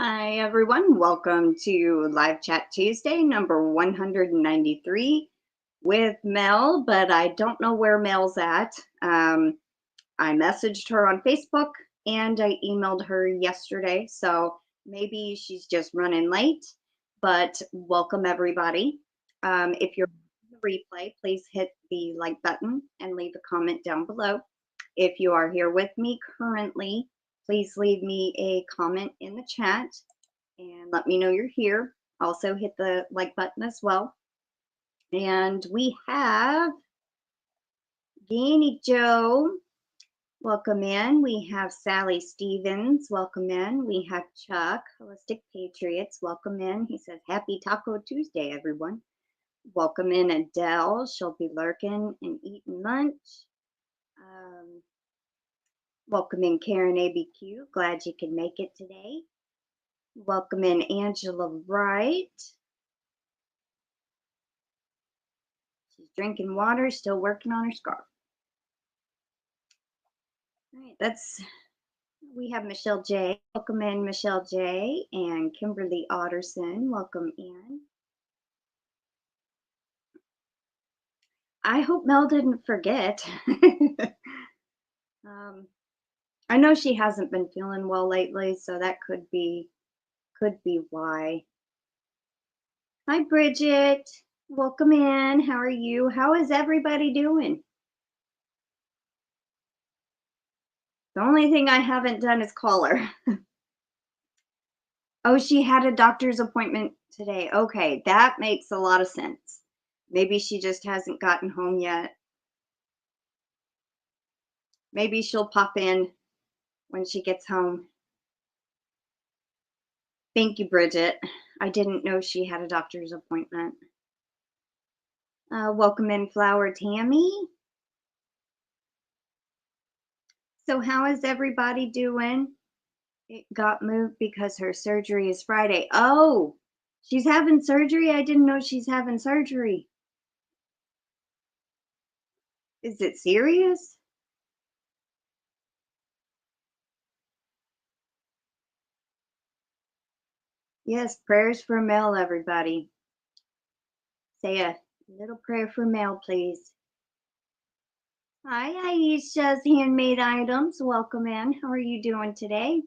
Hi, everyone. Welcome to Live Chat Tuesday, number 193 with Mel, but I don't know where Mel's at. I messaged her on Facebook and I emailed her yesterday, so maybe she's just running late, but welcome, everybody. If you're on the replay, please hit the like button and leave a comment down below. If you are here with me currently, please leave me a comment in the chat and let me know you're here. Also hit the like button as well. And we have GanniJo, welcome in. We have Sally Stevens, welcome in. We have Chuck, Holistic Patriots, welcome in. He says, Happy Taco Tuesday, everyone. Welcome in Adele, she'll be lurking and eating lunch. Welcome in Karen ABQ, glad you could make it today. Welcome in Angela Wright. She's drinking water, still working on her scarf. All right, we have MichelleJ. Welcome in, MichelleJ, and Kimberly Otterson. Welcome in. I hope Mel didn't forget. I know she hasn't been feeling well lately, so that could be why. Hi, Bridget. Welcome in. How are you? How is everybody doing? The only thing I haven't done is call her. Oh, she had a doctor's appointment today. Okay, that makes a lot of sense. Maybe she just hasn't gotten home yet. Maybe she'll pop in when she gets home. Thank you, Bridget. I didn't know she had a doctor's appointment. Welcome in, Flower Tammy. So how is everybody doing? It got moved because her surgery is Friday. Oh, she's having surgery? I didn't know she's having surgery. Is it serious? Yes, prayers for Mel, everybody. Say a little prayer for Mel, please. Hi, Aisha's Handmade Items. Welcome in. How are you doing today?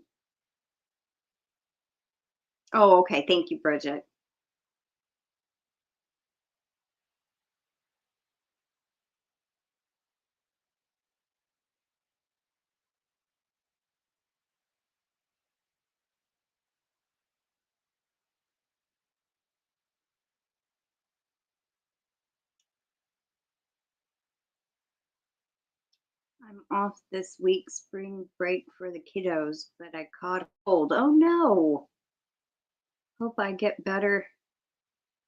Oh, okay. Thank you, Bridget. I'm off this week, spring break for the kiddos, but I caught a cold. Oh, no. Hope I get better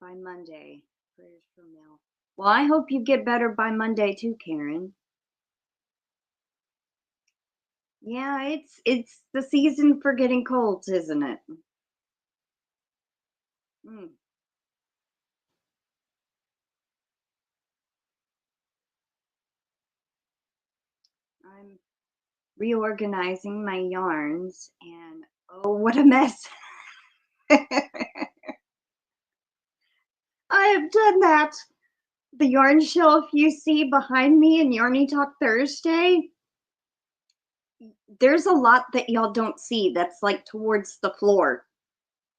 by Monday. Prayers for Mel. Well, I hope you get better by Monday too, Karen. Yeah, it's the season for getting colds, isn't it? Mm. I'm reorganizing my yarns, and oh, what a mess. I have done that. The yarn shelf you see behind me in Yarny Talk Thursday, there's a lot that y'all don't see that's like towards the floor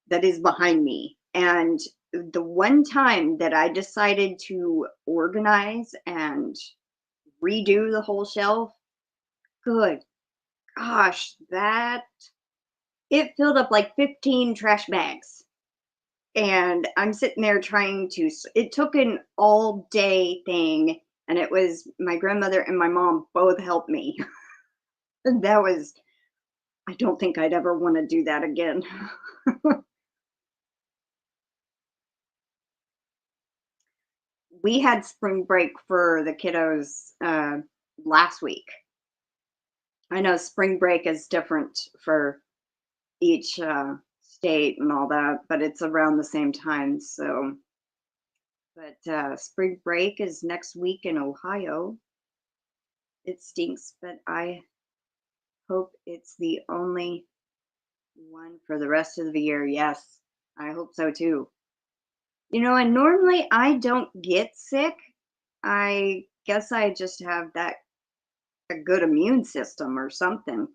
that is behind me. And the one time that I decided to organize and redo the whole shelf, good gosh, that it filled up like 15 trash bags. And I'm sitting there trying to, it took an all day thing. And it was my grandmother and my mom both helped me. That was, I don't think I'd ever want to do that again. We had spring break for the kiddos last week. I know spring break is different for each state and all that, but it's around the same time. So, but spring break is next week in Ohio. It stinks, but I hope it's the only one for the rest of the year. Yes, I hope so too. You know, and normally I don't get sick. I guess I just have that a good immune system or something.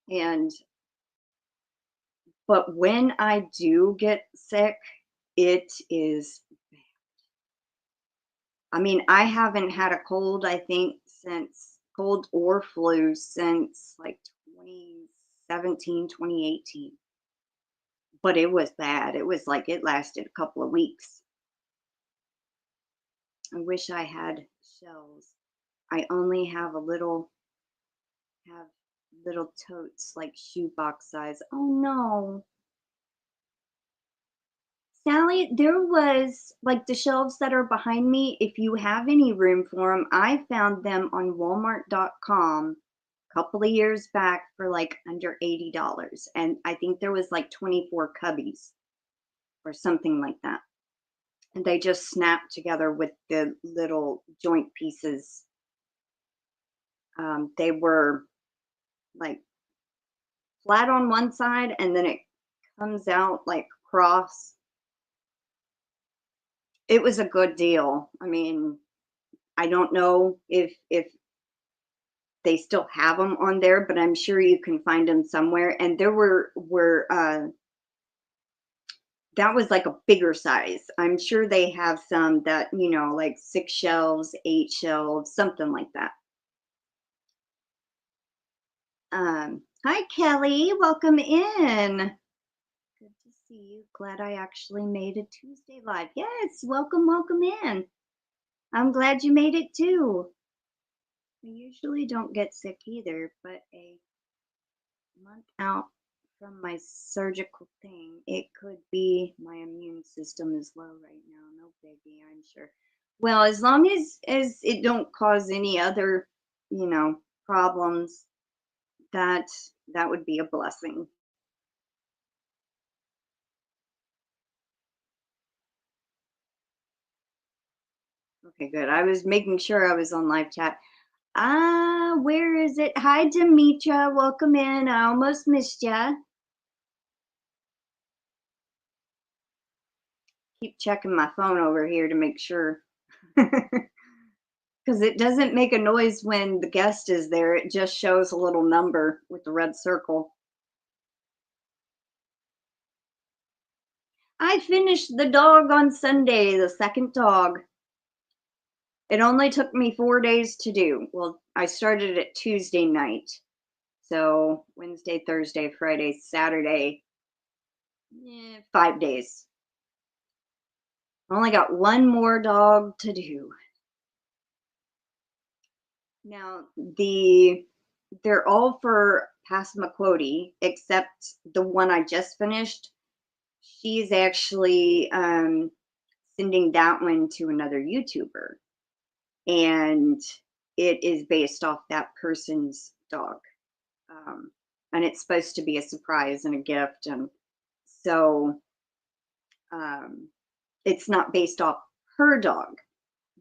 And but when I do get sick, it is, I mean, I haven't had a cold, I think, since cold or flu since like 2017, 2018. But it was bad. It was like it lasted a couple of weeks. I wish I had shells. I only have have little totes like shoebox size. Oh no. Sally, there was like the shelves that are behind me. If you have any room for them, I found them on Walmart.com a couple of years back for like under $80. And I think there was like 24 cubbies or something like that. And they just snapped together with the little joint pieces. They were like flat on one side and then it comes out like cross. It was a good deal. I mean, I don't know if they still have them on there, but I'm sure you can find them somewhere. And there were that was like a bigger size. I'm sure they have some that, you know, like 6 shelves, 8 shelves, something like that. Hi Kelly, welcome in. Good to see you. Glad I actually made a Tuesday live. Yes, welcome, welcome in. I'm glad you made it too. I usually don't get sick either, but a month out from my surgical thing, it could be my immune system is low right now. No biggie, I'm sure. Well, as long as it don't cause any other, you know, problems, that that would be a blessing. Okay, good. I was making sure I was on live chat. Where is it? Hi, Demetra. Welcome in. I almost missed ya. Keep checking my phone over here to make sure. Because it doesn't make a noise when the guest is there. It just shows a little number with the red circle. I finished the dog on Sunday, the second dog. It only took me 4 days to do. Well, I started it Tuesday night. So Wednesday, Thursday, Friday, Saturday, 5 days. I only got one more dog to do. Now, they're all for Passamaquoddy, except the one I just finished. She's actually sending that one to another YouTuber. And it is based off that person's dog. And it's supposed to be a surprise and a gift. And so it's not based off her dog,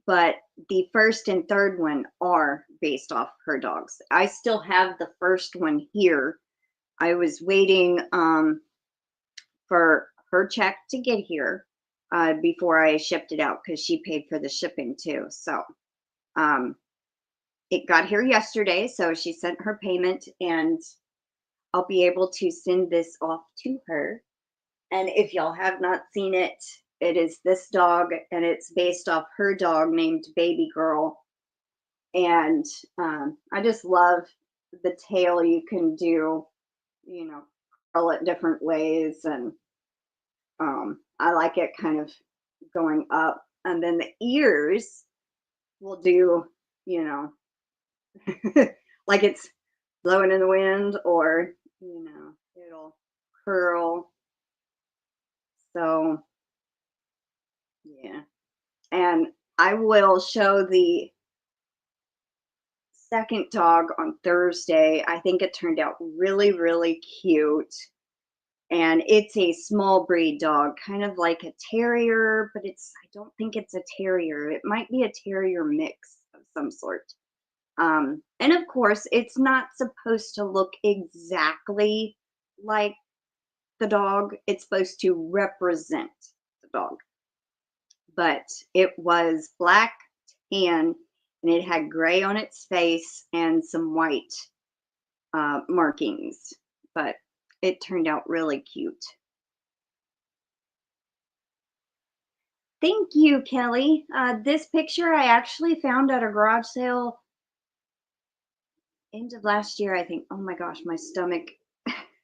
but the first and third one are based off her dogs. I still have the first one here. I was waiting for her check to get here before I shipped it out because she paid for the shipping too. So it got here yesterday, so she sent her payment and I'll be able to send this off to her. And if y'all have not seen it, it is this dog and it's based off her dog named Baby Girl. And I just love the tail you can do, you know, curl it different ways. And I like it kind of going up. And then the ears will do, you know, like it's blowing in the wind or, you know, it'll curl. So, yeah. And I will show the second dog on Thursday. I think it turned out really, really cute. And it's a small breed dog, kind of like a terrier, but I don't think it's a terrier. It might be a terrier mix of some sort. And of course, it's not supposed to look exactly like the dog. It's supposed to represent the dog, but it was black, tan, and it had gray on its face and some white markings, but it turned out really cute. Thank you, Kelly. This picture I actually found at a garage sale end of last year, I think. Oh my gosh, my stomach.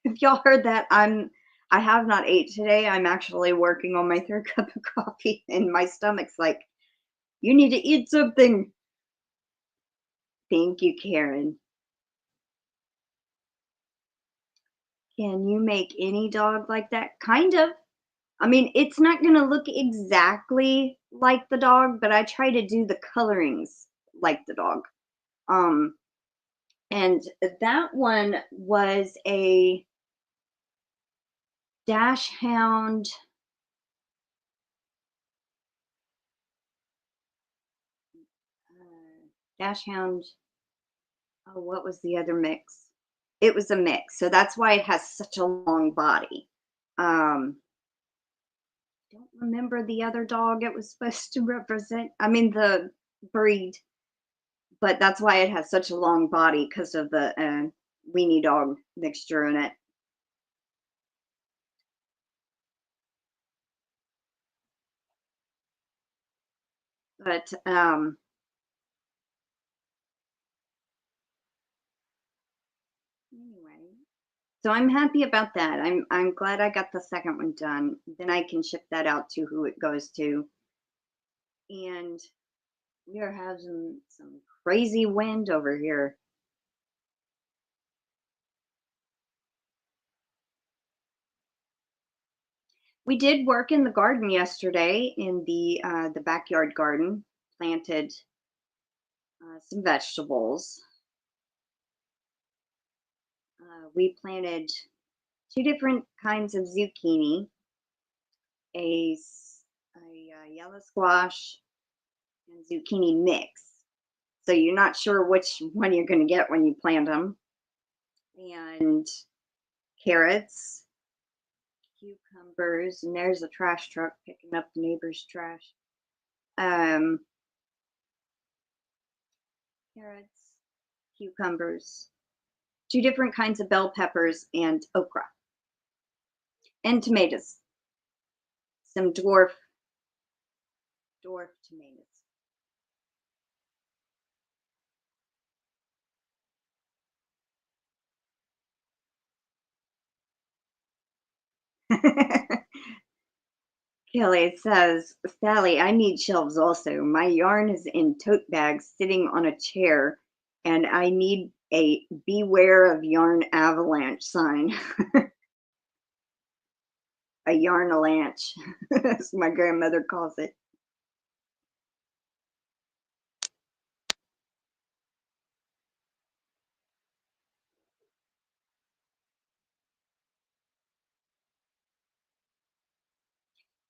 If y'all heard that, I have not ate today. I'm actually working on my third cup of coffee, and my stomach's like, you need to eat something. Thank you, Karen. Can you make any dog like that? Kind of. I mean, it's not going to look exactly like the dog, but I try to do the colorings like the dog. And that one was a Dachshund. Dachshund. Oh, what was the other mix? It was a mix, so that's why it has such a long body. Don't remember the other dog it was supposed to represent. I mean the breed, but that's why it has such a long body because of the weenie dog mixture in it. But anyway, so I'm happy about that. I'm glad I got the second one done. Then I can ship that out to who it goes to. And we are having some crazy wind over here. We did work in the garden yesterday in the backyard garden. Planted some vegetables. We planted two different kinds of zucchini, a, yellow squash and zucchini mix. So you're not sure which one you're going to get when you plant them. And carrots, cucumbers, and there's a trash truck picking up the neighbor's trash. Carrots, cucumbers, two different kinds of bell peppers, and okra, and tomatoes. Some dwarf tomatoes. Kelly says, Sally, I need shelves also. My yarn is in tote bags sitting on a chair, and I need a beware of yarn avalanche sign. A yarn avalanche, as my grandmother calls it.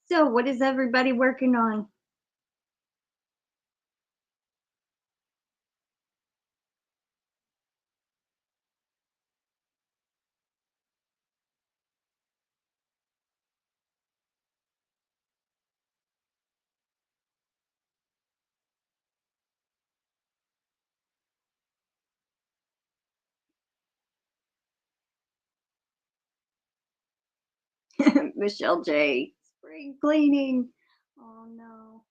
So, what is everybody working on? MichelleJ, spring cleaning. Oh no.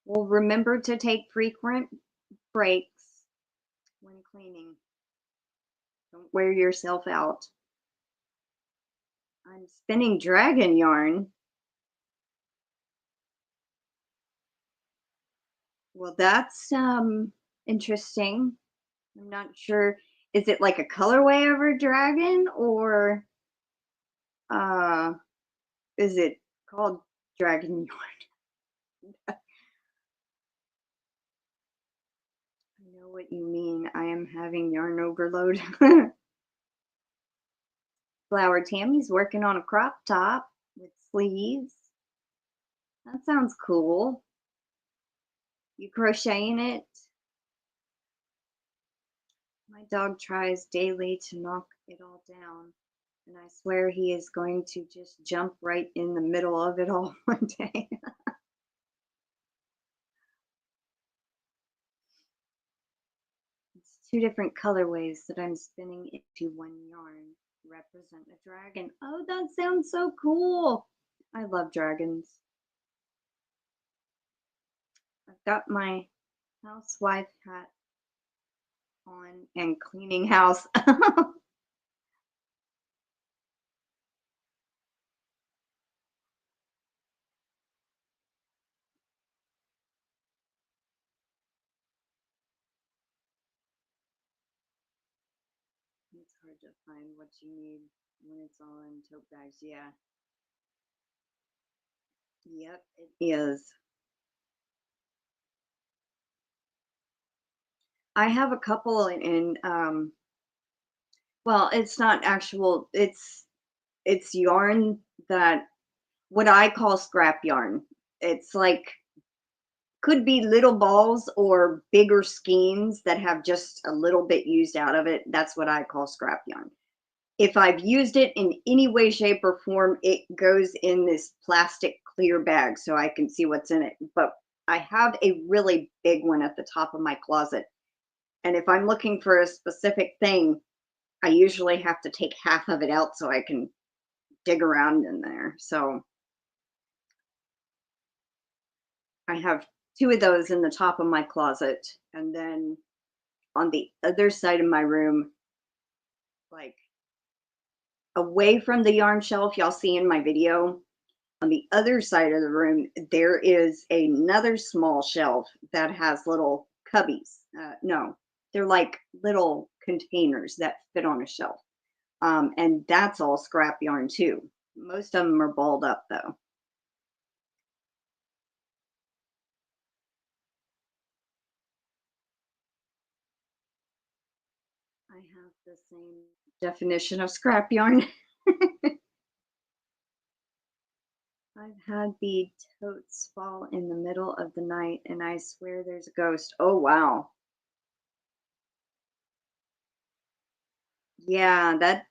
Well, remember to take frequent breaks when cleaning. Don't wear yourself out. I'm spinning dragon yarn. Well, that's interesting. I'm not sure. Is it like a colorway of a dragon, or uh is it called dragon yarn? I know what you mean. I am having yarn overload. Flower Tammy's working on a crop top with sleeves. That sounds cool. You crocheting it? My dog tries daily to knock it all down, and I swear he is going to just jump right in the middle of it all one day. It's two different colorways that I'm spinning into one yarn. Represent a dragon. Oh, that sounds so cool. I love dragons. I've got my housewife hat on and cleaning house. It's hard to find what you need when it's all in tote bags. Yeah. Yep, it is. I have a couple well, it's not actual, it's yarn that what I call scrap yarn. It's like could be little balls or bigger skeins that have just a little bit used out of it. That's what I call scrap yarn. If I've used it in any way, shape, or form, it goes in this plastic clear bag so I can see what's in it. But I have a really big one at the top of my closet. And if I'm looking for a specific thing, I usually have to take half of it out so I can dig around in there. So I have two of those in the top of my closet. And then on the other side of my room, like away from the yarn shelf y'all see in my video, on the other side of the room, there is another small shelf that has little cubbies. No, they're like little containers that fit on a shelf. And that's all scrap yarn too. Most of them are balled up though. I have the same definition of scrap yarn. I've had the totes fall in the middle of the night and I swear there's a ghost. Oh, wow. Yeah, that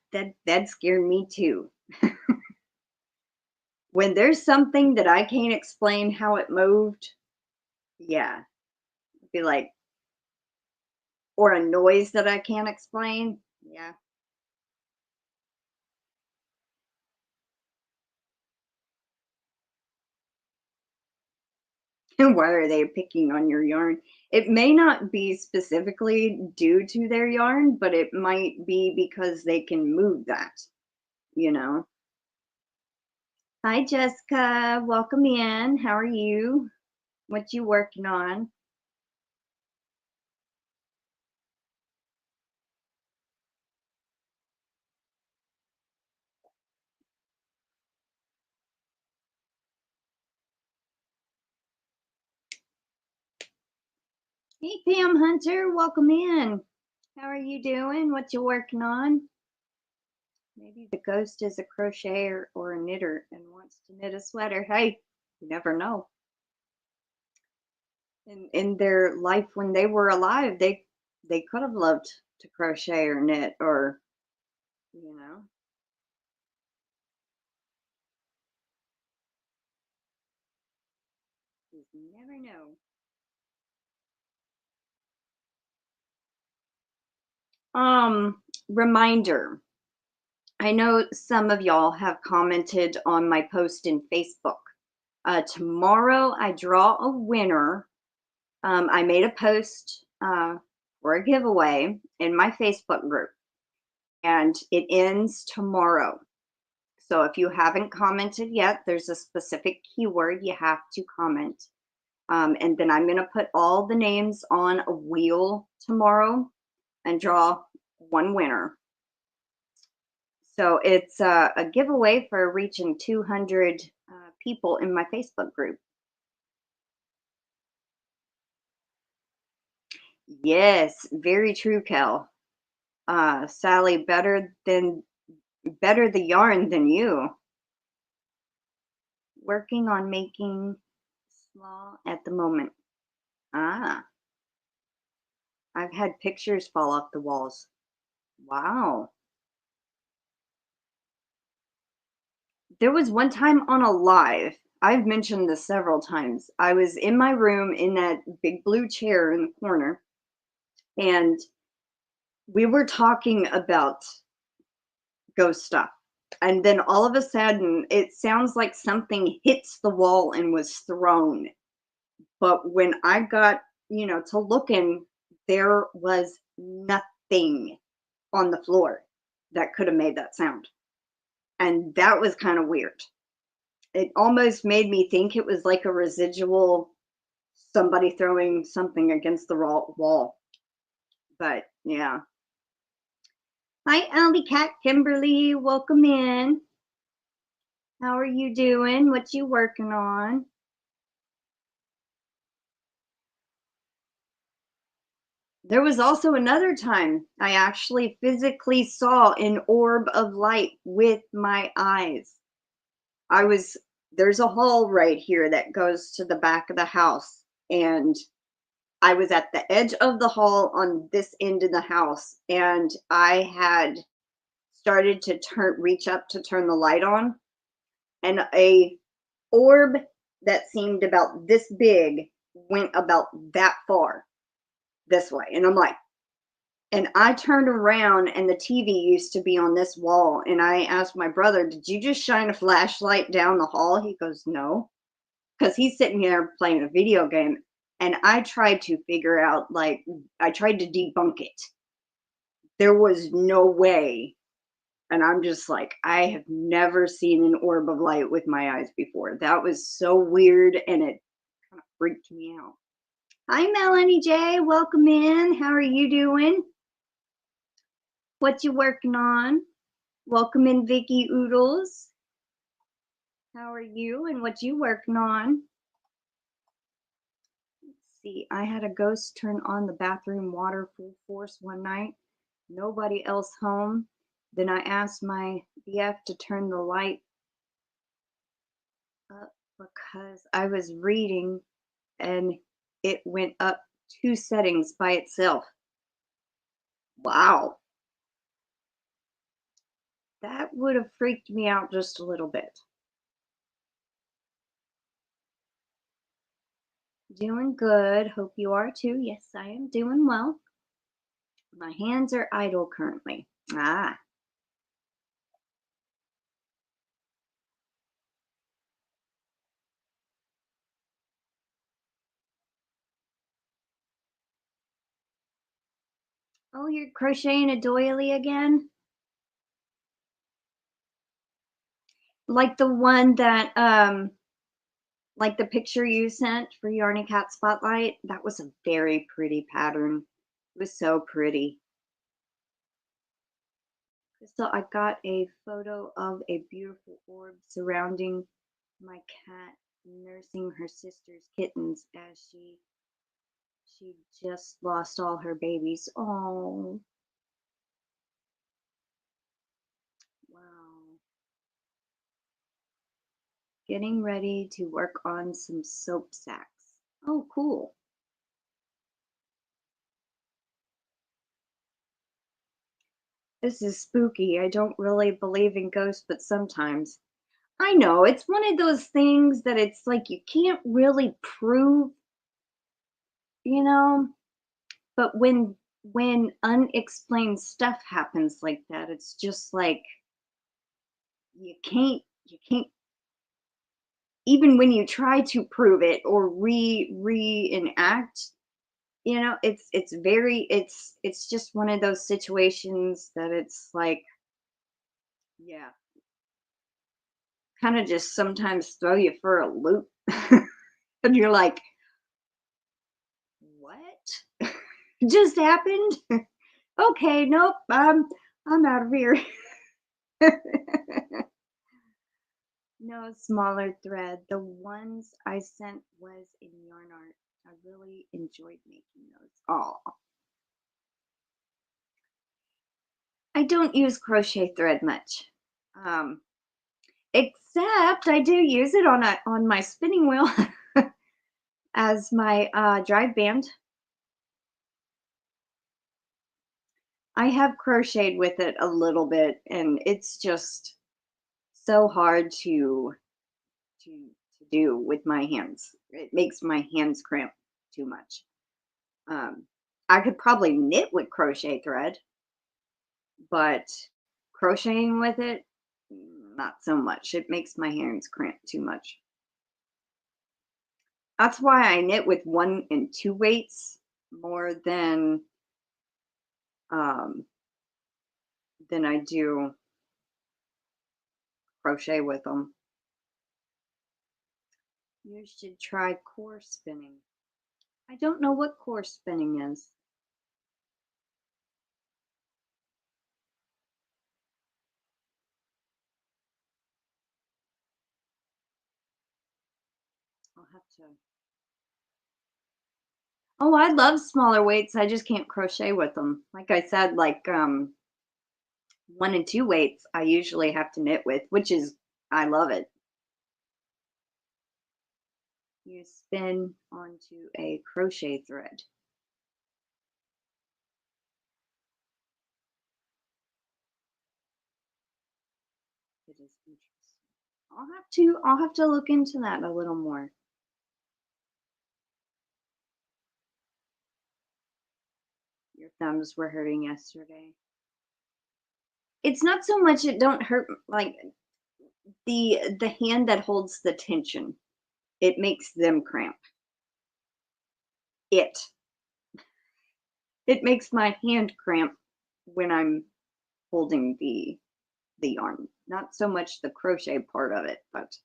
scared me too. When there's something that I can't explain how it moved, yeah, I'd be like, or a noise that I can't explain. Yeah. Why are they picking on your yarn? It may not be specifically due to their yarn, but it might be because they can move that, you know? Hi, Jessica. Welcome in. How are you? What you working on? Hey, Pam Hunter. Welcome in. How are you doing? What you working on? Maybe the ghost is a crocheter or a knitter and wants to knit a sweater. Hey, you never know. In their life when they were alive, they could have loved to crochet or knit or you know. You never know. Reminder. I know some of y'all have commented on my post in Facebook. Tomorrow I draw a winner. I made a post for a giveaway in my Facebook group, and it ends tomorrow. So if you haven't commented yet, there's a specific keyword you have to comment. And then I'm going to put all the names on a wheel tomorrow and draw one winner. So it's a giveaway for reaching 200 people in my Facebook group. Yes, very true, Kel. Sally, better the yarn than you. Working on making slaw at the moment. Ah, I've had pictures fall off the walls. Wow. There was one time on a live, I've mentioned this several times. I was in my room in that big blue chair in the corner, and we were talking about ghost stuff. And then all of a sudden, it sounds like something hits the wall and was thrown. But when I got, to looking, there was nothing on the floor that could have made that sound. And that was kind of weird. It almost made me think it was like a residual, somebody throwing something against the wall. But yeah. Hi, Alley Cat Kimberly. Welcome in. How are you doing? What you working on? There was also another time I actually physically saw an orb of light with my eyes. There's a hall right here that goes to the back of the house, and I was at the edge of the hall on this end of the house, and I had started to reach up to turn the light on, and a orb that seemed about this big went about that far this way. And I'm like, and I turned around, and the TV used to be on this wall. And I asked my brother, did you just shine a flashlight down the hall? He goes, no, because he's sitting here playing a video game. And I tried to figure out, I tried to debunk it. There was no way. And I'm just like, I have never seen an orb of light with my eyes before. That was so weird, and it kind of freaked me out. Hi, Melanie J. Welcome in. How are you doing? What you working on? Welcome in, Vicky Oodles. How are you and what you working on? Let's see. I had a ghost turn on the bathroom water full force one night. Nobody else home. Then I asked my BF to turn the light up because I was reading, and it went up 2 settings by itself. Wow. That would have freaked me out just a little bit. Doing good. Hope you are too. Yes, I am doing well. My hands are idle currently. Ah. Oh, you're crocheting a doily again? Like the one that, like the picture you sent for Yarny Cat Spotlight? That was a very pretty pattern. It was so pretty. So I got a photo of a beautiful orb surrounding my cat nursing her sister's kittens as she just lost all her babies. Oh, wow. Getting ready to work on some soap sacks. Oh, cool. This is spooky. I don't really believe in ghosts, but sometimes. I know, it's one of those things that it's like you can't really prove, you know, but when unexplained stuff happens like that, it's just like you can't even when you try to prove it or reenact, it's just one of those situations that it's like, yeah, kind of just sometimes throw you for a loop. And you're like, what just happened? Okay, nope, I'm out of here. No, smaller thread. The ones I sent was in yarn art. I really enjoyed making those. Oh, I don't use crochet thread much. Um, Except I do use it on my spinning wheel as my drive band. I have crocheted with it a little bit, and it's just so hard to do with my hands. It makes my hands cramp too much. Um, I could probably knit with crochet thread, but crocheting with it, not so much. It makes my hands cramp too much. That's why I knit with 1 and 2 weights more um, than I do crochet with them. You should try core spinning. I don't know what core spinning is. I'll have to. Oh, I love smaller weights. I just can't crochet with them. Like I said, like 1 and 2 weights, I usually have to knit with, which is, I love it. You spin onto a crochet thread. It is interesting. I'll have to look into that a little more. Your thumbs were hurting yesterday. It's not so much it don't hurt, like the hand that holds the tension. It makes them cramp. It it makes my hand cramp when I'm holding the yarn. Not so much the crochet part of it, but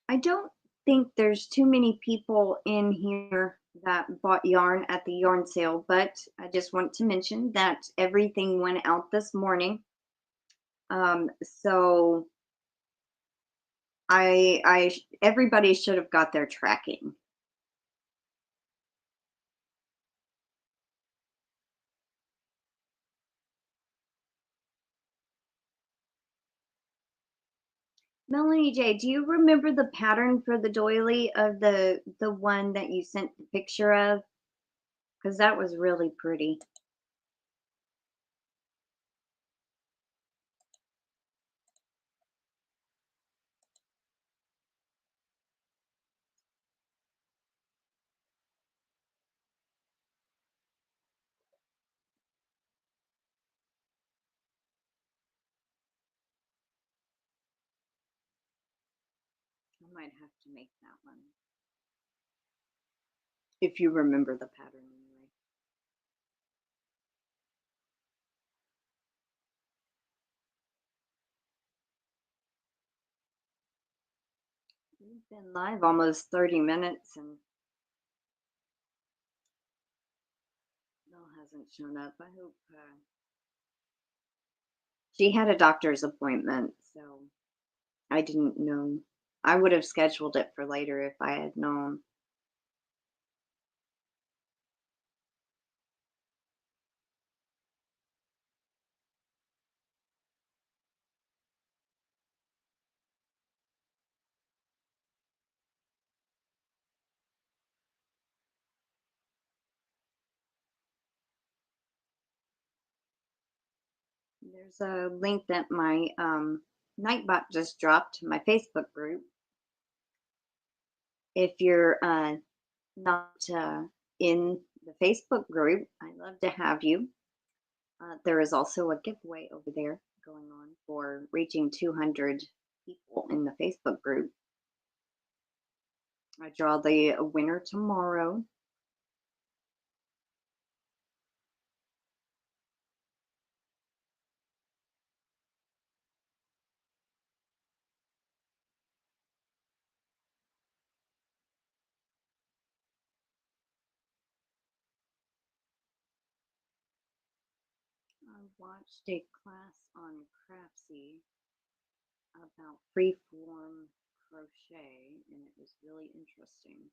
I don't think there's too many people in here that bought yarn at the yarn sale, but I just want to mention that everything went out this morning. So everybody should have got their tracking. Melanie J, do you remember the pattern for the doily of the one that you sent the picture of? Because that was really pretty. I might have to make that one. If you remember the pattern anyway. We've been live almost 30 minutes and Mel hasn't shown up. I hope she had a doctor's appointment, so I didn't know. I would have scheduled it for later if I had known. There's a link that my Nightbot just dropped to my Facebook group. If you're not in the Facebook group, I'd love to have you. There is also a giveaway over there going on for reaching 200 people in the Facebook group. I draw the winner tomorrow. I watched a class on Craftsy about freeform crochet, and it was really interesting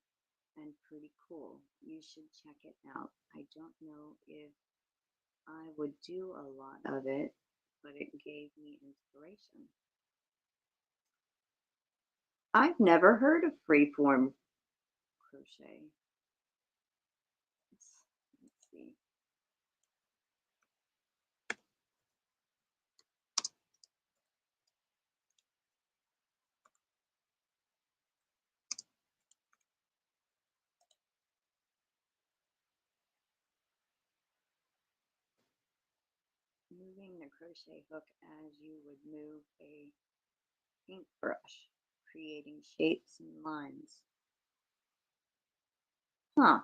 and pretty cool. You should check it out. I don't know if I would do a lot of it, but it gave me inspiration. I've never heard of freeform crochet. Let's see. Moving the crochet hook as you would move a paintbrush, creating shapes and lines. Huh.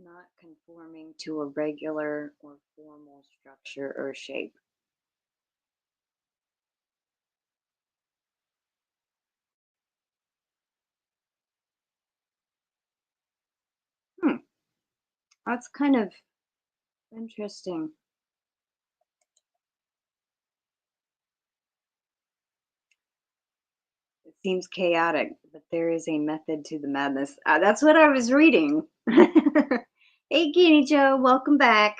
Not conforming to a regular or formal structure or shape. That's kind of interesting. It seems chaotic, but there is a method to the madness. That's what I was reading. Hey, GanniJo, welcome back.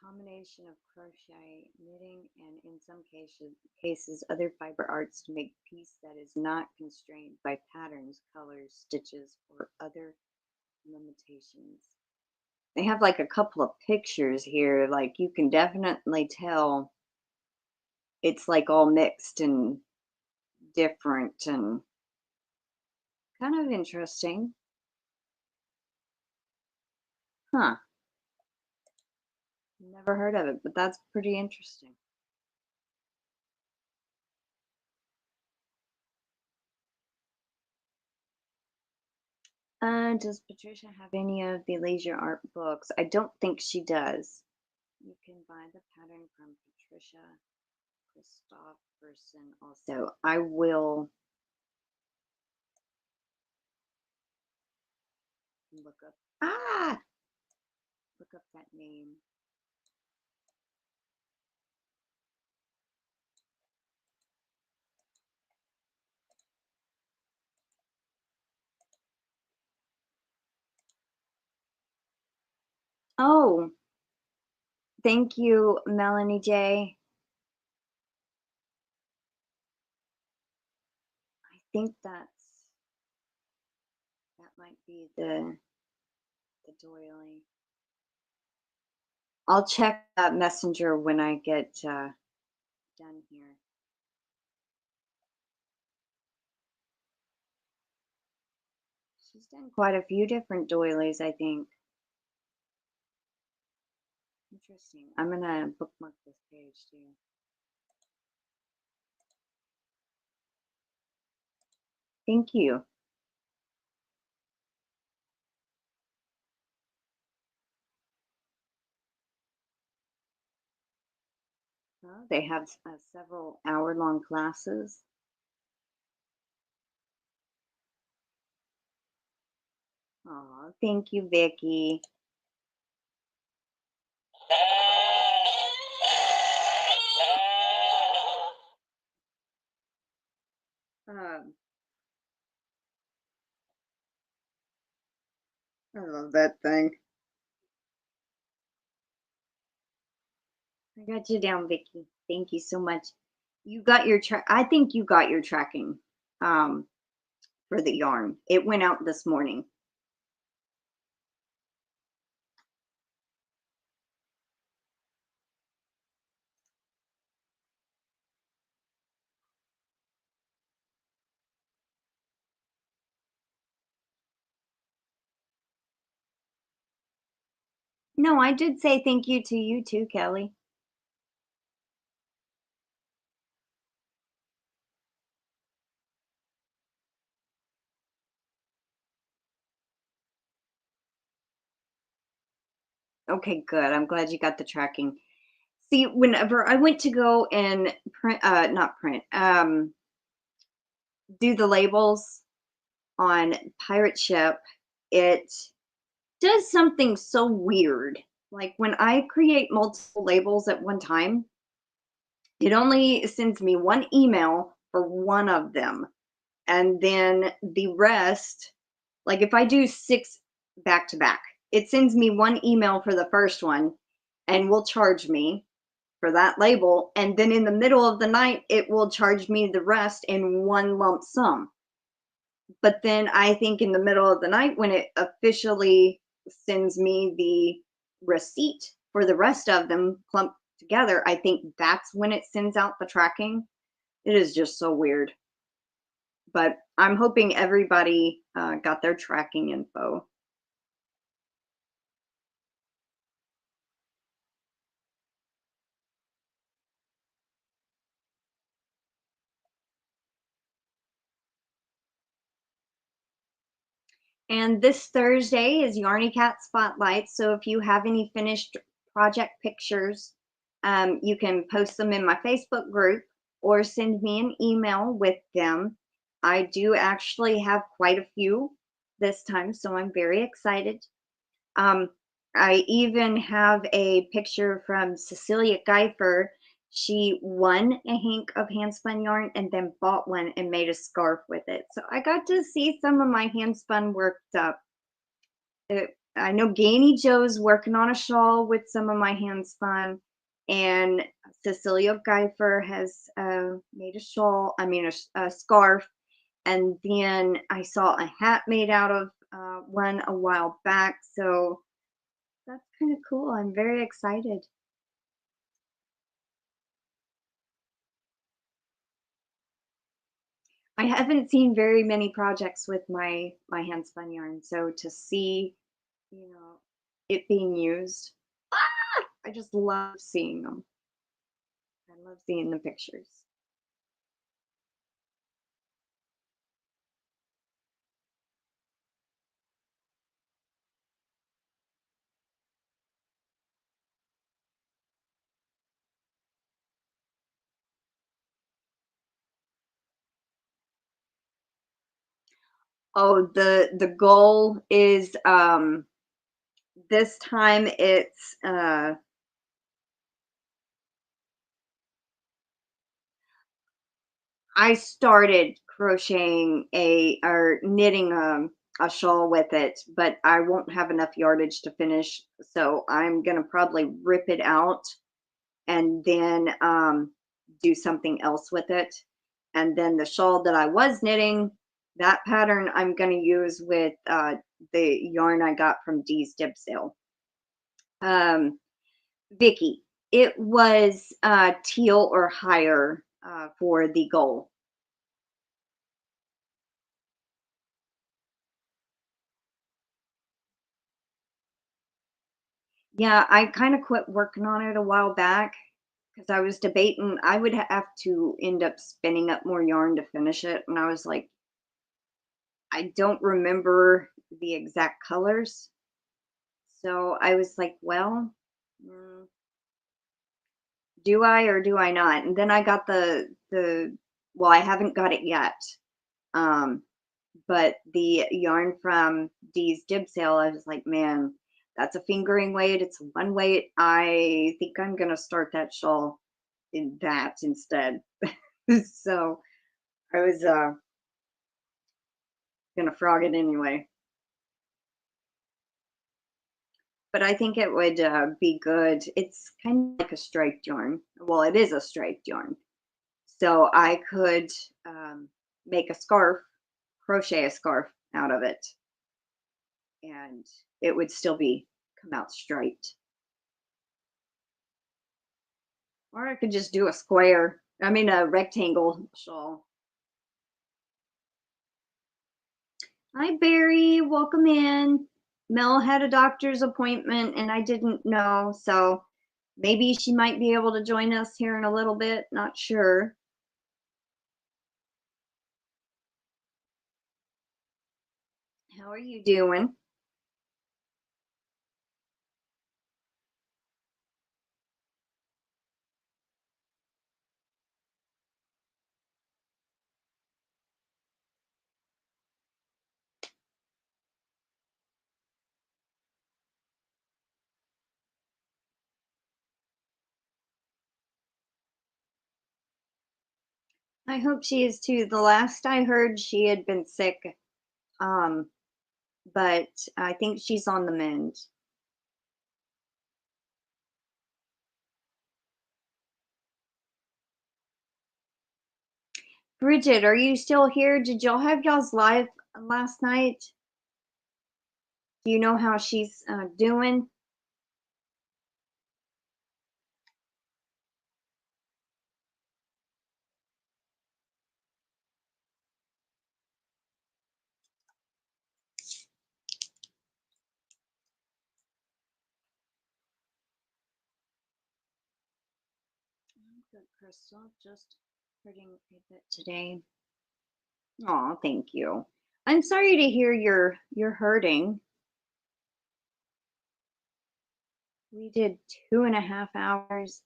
Combination of crochet, knitting, and in some cases other fiber arts to make a piece that is not constrained by patterns, colors, stitches, or other limitations. They have like a couple of pictures here, like you can definitely tell it's like all mixed and different and kind of interesting. Huh. Never heard of it, but that's pretty interesting. Does Patricia have any of the laser art books? I don't think she does. You can buy the pattern from Patricia Christopherson also. I will look up look up that name. Oh, thank you, Melanie J. I think that might be the doily. I'll check that messenger when I get done here. She's done quite a few different doilies, I think. Interesting. I'm gonna bookmark this page too. Thank you. Well, they have several hour-long classes. Oh, thank you, Vicki. I love that thing. I got you down, Vicki. Thank you so much. You got your I think you got your tracking for the yarn. It went out this morning. No, I did say thank you to you too, Kelly. Okay, good. I'm glad you got the tracking. See, whenever I went to go and print, not print, do the labels on Pirate Ship, it does something so weird. Like when I create multiple labels at one time, it only sends me one email for one of them. And then the rest, like if I do 6 back to back, it sends me one email for the first one and will charge me for that label. And then in the middle of the night, it will charge me the rest in one lump sum. But then I think in the middle of the night, when it officially sends me the receipt for the rest of them clumped together, I think that's when it sends out the tracking. It is just so weird. But I'm hoping everybody got their tracking info. And this Thursday is Yarny Cat Spotlight. So if you have any finished project pictures, you can post them in my Facebook group or send me an email with them. I do actually have quite a few this time, so I'm very excited. Um, I even have a picture from Cecilia Geifer. She won a hank of handspun yarn and then bought one and made a scarf with it. So I got to see some of my handspun worked up. I know GanniJo's working on a shawl with some of my handspun, and Cecilia Geifer has made a shawl, a scarf. And then I saw a hat made out of one a while back. So that's kind of cool. I'm very excited. I haven't seen very many projects with my handspun yarn, so to see, it being used, I just love seeing them. I love seeing the pictures. Oh, the goal is this time it's I started crocheting or knitting a shawl with it, but I won't have enough yardage to finish. So I'm going to probably rip it out and then do something else with it. And then the shawl that I was knitting, that pattern I'm going to use with the yarn I got from Dee's Dib Sale. Vicky, it was teal or higher for the goal. Yeah, I kind of quit working on it a while back because I was debating I would have to end up spinning up more yarn to finish it. And I was like, I don't remember the exact colors. So I was like, well, mm, do I or do I not? And then I got well, I haven't got it yet. Um, but the yarn from Dee's Dib Sale, I was like, man, that's a fingering weight. It's a one weight. I think I'm gonna start that shawl in that instead. So I was gonna frog it anyway. But I think it would be good. It's kind of like a striped yarn. Well, it is a striped yarn. So I could make a scarf, crochet a scarf out of it, and it would still be come out striped. Or I could just do a square, a rectangle shawl. Hi, Barry. Welcome in. Mel had a doctor's appointment and I didn't know, so maybe she might be able to join us here in a little bit. Not sure. How are you doing? I hope she is too. The last I heard, she had been sick, um, but I think she's on the mend. Bridget, are you still here? Did y'all have y'all's live last night? Do you know how she's doing? Good, Crystal. Just hurting a bit today. Oh, thank you. I'm sorry to hear you're hurting. We did 2.5 hours.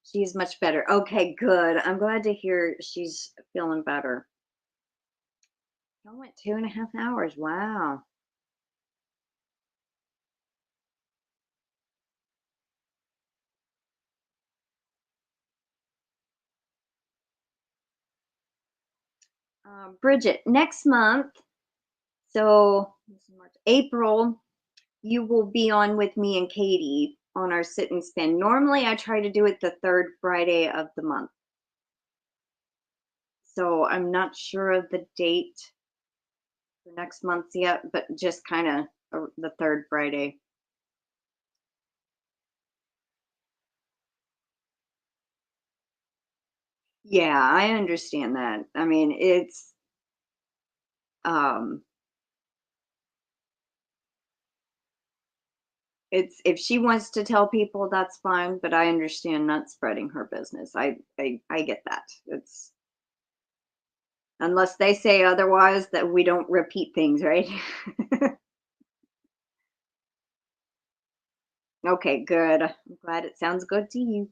She's much better. Okay, good. I'm glad to hear she's feeling better. Y'all went 2.5 hours. Wow. Bridget, next month, so this is March, April, you will be on with me and Katie on our sit and spin. Normally, I try to do it the third Friday of the month. So I'm not sure of the date for next month yet, but just kind of the third Friday. Yeah, I understand that. I mean, um it's if she wants to tell people, that's fine, but I understand not spreading her business. I get that. It's unless they say otherwise that we don't repeat things, right? Okay, good. I'm glad it sounds good to you.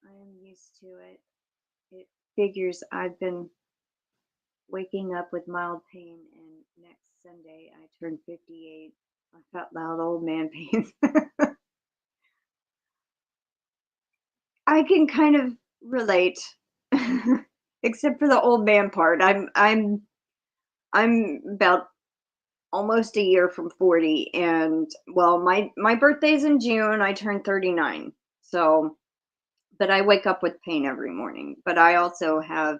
I am used to it. It figures I've been waking up with mild pain, and next Sunday I turn 58. I've got loud old man pains. I can kind of relate, except for the old man part. I'm about almost a year from 40, and well, my birthday's in June. I turn 39. So, but I wake up with pain every morning. But I also have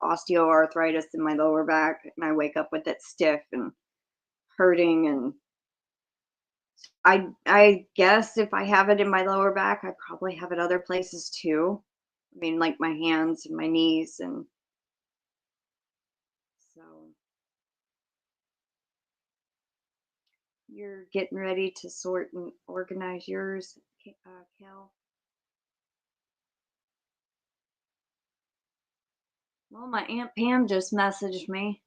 osteoarthritis in my lower back, and I wake up with it stiff and hurting. And I guess if I have it in my lower back, I probably have it other places too. I mean, like my hands and my knees, and so you're getting ready to sort and organize yours, Kel. Well, my Aunt Pam just messaged me.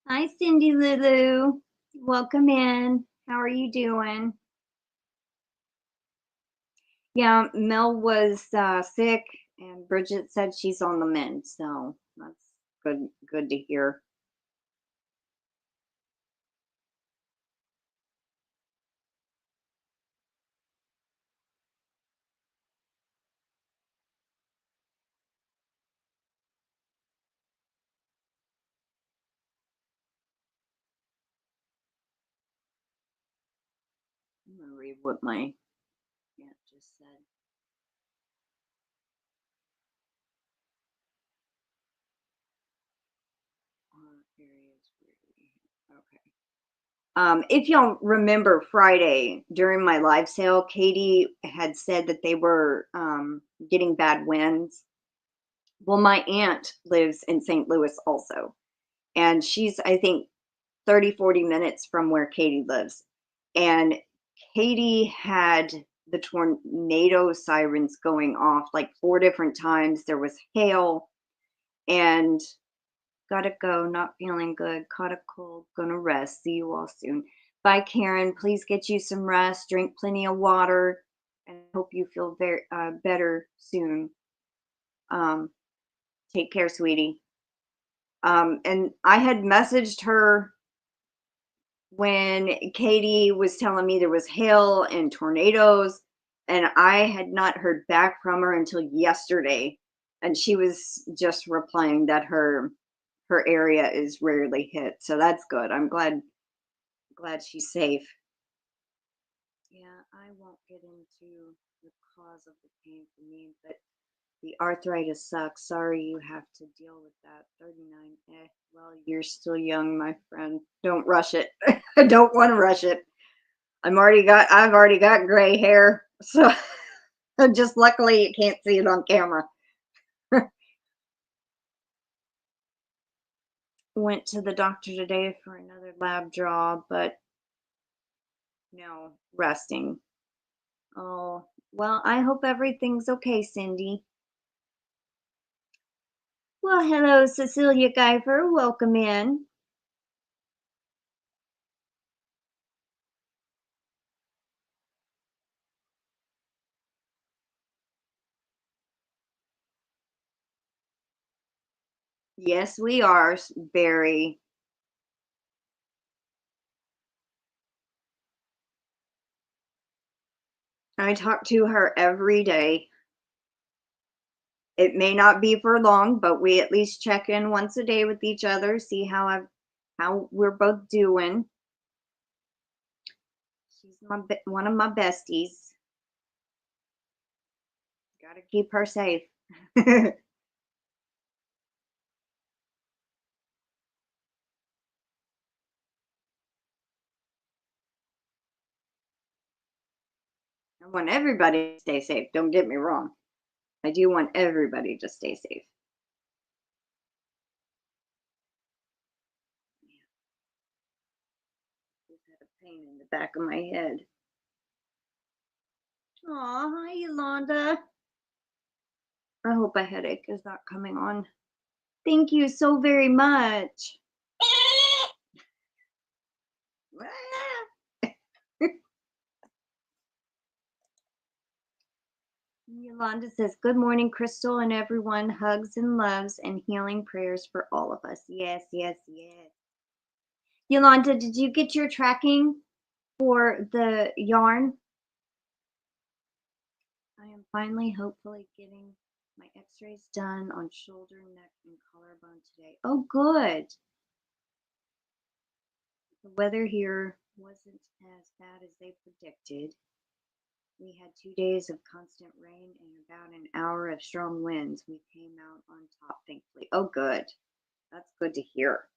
Hi, Cindy Lulu. Welcome in. How are you doing? Yeah, Mel was sick, and Bridget said she's on the mend, so that's good to hear. I'm gonna read what my aunt just said. Areas where okay. If y'all remember Friday during my live sale, Katie had said that they were getting bad winds. Well, my aunt lives in St. Louis also, and she's, I think, 30, 40 minutes from where Katie lives. And Katie had the tornado sirens going off like 4 different times. There was hail, and gotta go, not feeling good, caught a cold, gonna rest. See you all soon. Bye, Karen. Please get you some rest, drink plenty of water, and hope you feel very better soon. Um, Take care, sweetie. And I had messaged her when Katie was telling me there was hail and tornadoes, and I had not heard back from her until yesterday. And she was just replying that her area is rarely hit. So that's good. I'm glad she's safe. Yeah, I won't get into the cause of the pain for me, but the arthritis sucks. Sorry you have to deal with that. 39. Well, you're still young, my friend. Don't rush it. I don't want to rush it. I've already got gray hair. So just luckily you can't see it on camera. Went to the doctor today for another lab draw, but no, resting. Oh, well, I hope everything's okay, Cindy. Well, hello, Cecilia Guyver. Welcome in. Yes, we are, Barry. I talk to her every day. It may not be for long, but we at least check in once a day with each other, see how we're both doing. She's one of my besties. Got to keep her safe. I want everybody to stay safe. Don't get me wrong. I do want everybody to stay safe. Just had a pain in the back of my head. Aw, hi, Yolanda. I hope a headache is not coming on. Thank you so very much. Yolanda says, good morning, Crystal and everyone. Hugs and loves and healing prayers for all of us. Yes, yes, yes. Yolanda, did you get your tracking for the yarn? I am finally, hopefully, getting my x-rays done on shoulder, neck, and collarbone today. Oh, good. The weather here wasn't as bad as they predicted. We had 2 days of constant rain and about an hour of strong winds. We came out on top, thankfully. Oh, good. That's good to hear.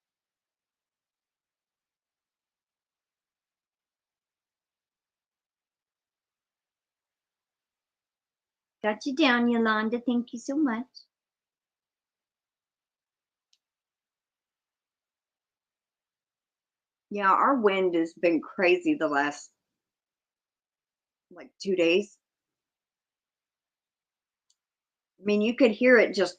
Got you down, Yolanda. Thank you so much. Yeah, our wind has been crazy the last like 2 days. I mean, you could hear it just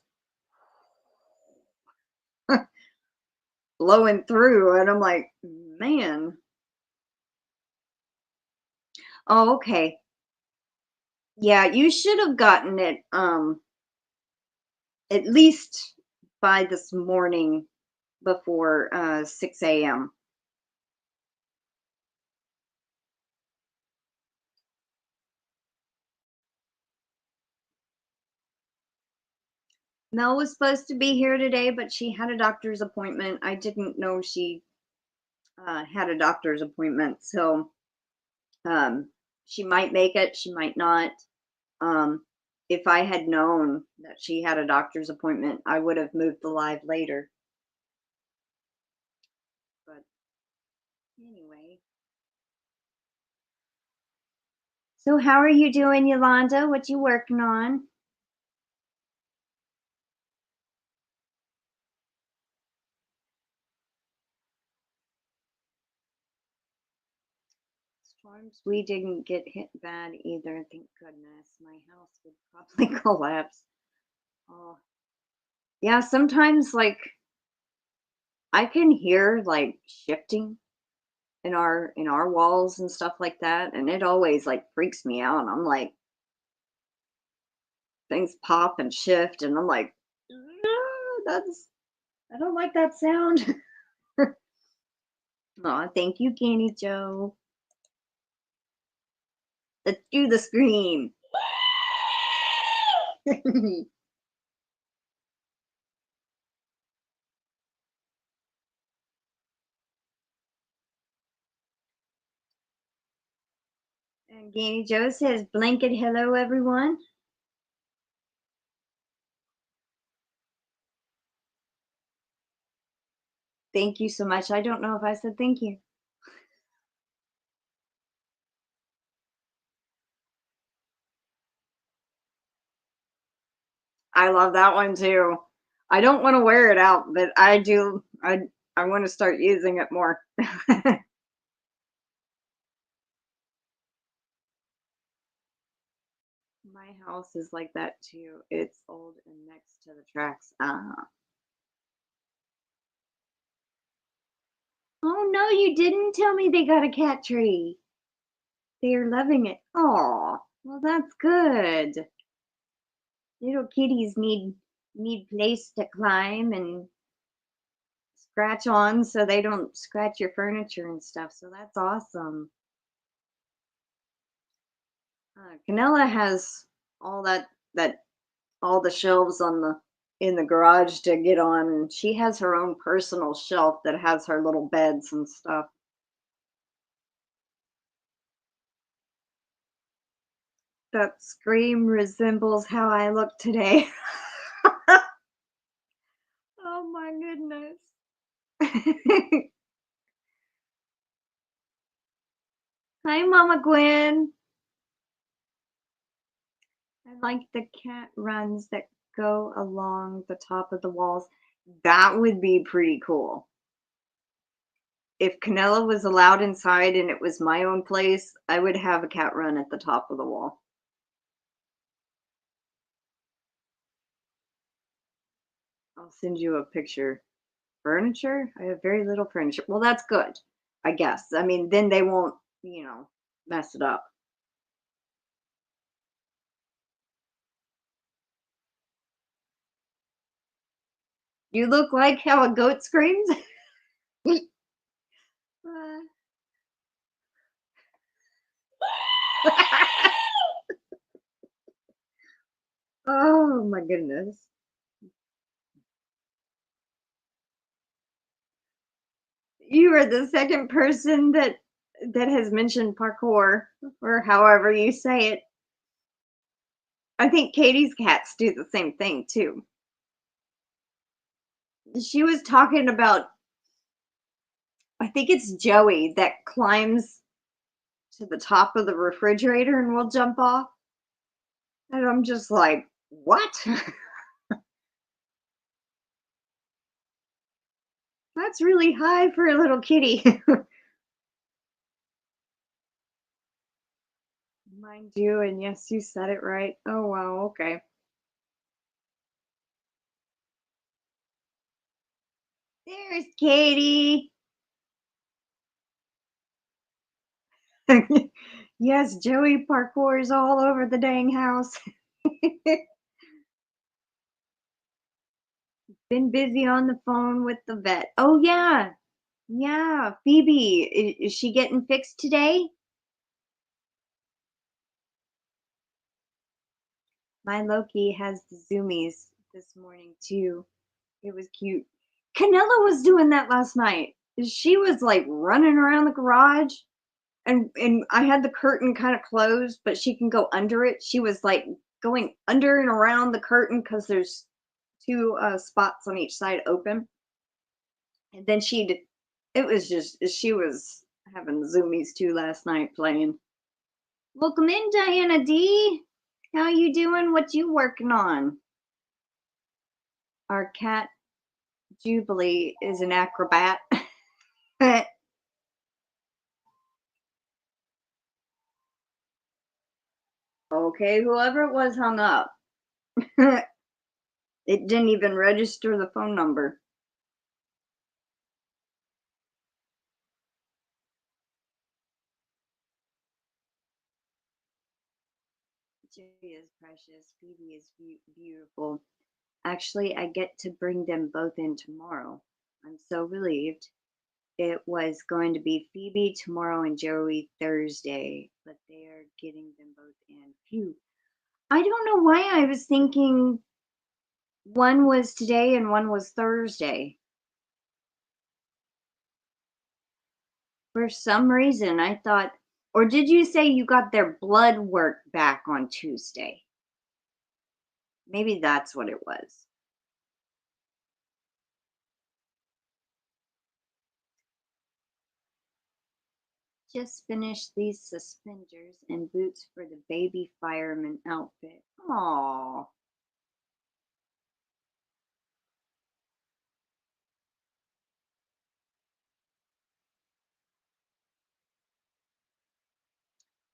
blowing through, and I'm like, man. Oh, okay. Yeah, you should have gotten it at least by this morning before 6 a.m. Mel was supposed to be here today, but she had a doctor's appointment. I didn't know she had a doctor's appointment, so she might make it, she might not. If I had known that she had a doctor's appointment, I would have moved the live later. But anyway. So how are you doing, Yolanda? What you working on? Storms, we didn't get hit bad either, thank goodness. My house would probably collapse. Oh, yeah, sometimes like I can hear like shifting in our walls and stuff like that, and it always like freaks me out. I'm like, things pop and shift, and I'm like, I don't like that sound. Aw, thank you, GanniJo. Let's do the scream. And GanniJo says, blanket hello, everyone. Thank you so much. I don't know if I said thank you. I love that one too. I don't want to wear it out, but I do. I want to start using it more. My house is like that too. It's old and next to the tracks. Oh no, you didn't tell me they got a cat tree. They're loving it. Oh, well that's good. Little kitties need place to climb and scratch on so they don't scratch your furniture and stuff. So that's awesome. Canella has all that all the shelves on the in the garage to get on, and she has her own personal shelf that has her little beds and stuff. That scream resembles how I look today. Oh my goodness. Hi, Mama Gwen. I like the cat runs that go along the top of the walls. That would be pretty cool. If Canella was allowed inside and it was my own place, I would have a cat run at the top of the wall. I'll send you a picture. Furniture? I have very little furniture. Well, that's good, I guess. I mean, then they won't, mess it up. You look like how a goat screams. Oh my goodness. You are the second person that has mentioned parkour, or however you say it. I think Katie's cats do the same thing too. She was talking about, I think it's Joey that climbs to the top of the refrigerator and will jump off. And I'm just like, what? That's really high for a little kitty. Mind you, and yes, you said it right. Oh, wow, okay. There's Katie. Yes, Joey parkours all over the dang house. Been busy on the phone with the vet. Oh, yeah. Yeah, Phoebe. Is she getting fixed today? My Loki has the zoomies this morning, too. It was cute. Canella was doing that last night. She was like running around the garage, and I had the curtain kind of closed, but she can go under it. She was like going under and around the curtain because there's two spots on each side open. And then it was just, she was having the zoomies too last night playing. Welcome in, Diana D. How you doing? What you working on? Our cat Jubilee is an acrobat. Okay, whoever it was hung up. It didn't even register the phone number. Jay is precious. Phoebe is beautiful. Actually, I get to bring them both in tomorrow. I'm so relieved. It was going to be Phoebe tomorrow and Joey Thursday, but they are getting them both in. Phew. I don't know why I was thinking one was today and one was Thursday. For some reason, I thought, or did you say you got their blood work back on Tuesday? Maybe that's what it was. Just finished these suspenders and boots for the baby fireman outfit. Aww.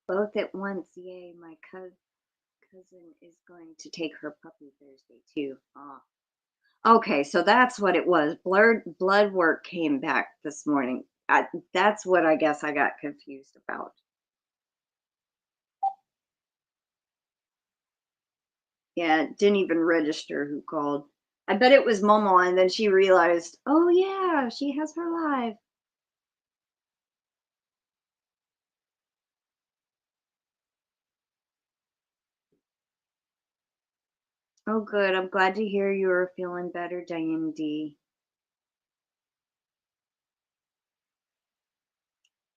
Both at once, yay. My cousin is going to take her puppy Thursday too. Aw. Okay, so that's what it was. Blood work came back this morning. That's what I guess I got confused about. Yeah, it didn't even register who called. I bet it was Momo, and then she realized, oh yeah, she has her live. Oh, good. I'm glad to hear you are feeling better, Diane D.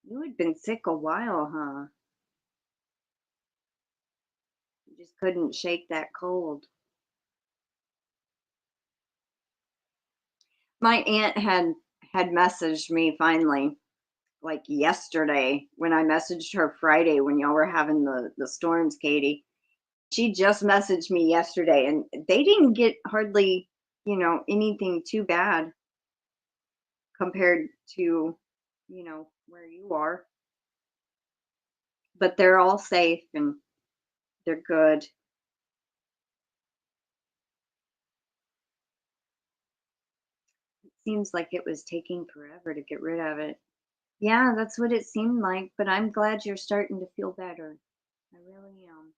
You had been sick a while, huh? You just couldn't shake that cold. My aunt had messaged me finally, like yesterday, when I messaged her Friday when y'all were having the storms, Katie. She just messaged me yesterday, and they didn't get hardly, anything too bad compared to, where you are. But they're all safe and they're good. It seems like it was taking forever to get rid of it. Yeah, that's what it seemed like, but I'm glad you're starting to feel better. I really am.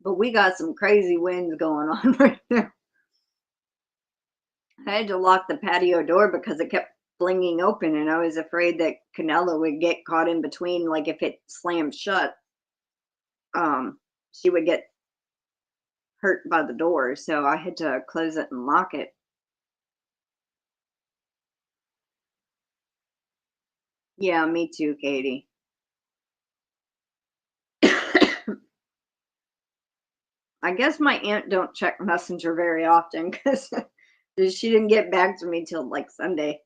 But we got some crazy winds going on right now. I had to lock the patio door because it kept flinging open, and I was afraid that Canella would get caught in between. Like if it slammed shut, she would get hurt by the door. So I had to close it and lock it. Yeah, me too, Katie. I guess my aunt don't check Messenger very often because she didn't get back to me till like Sunday.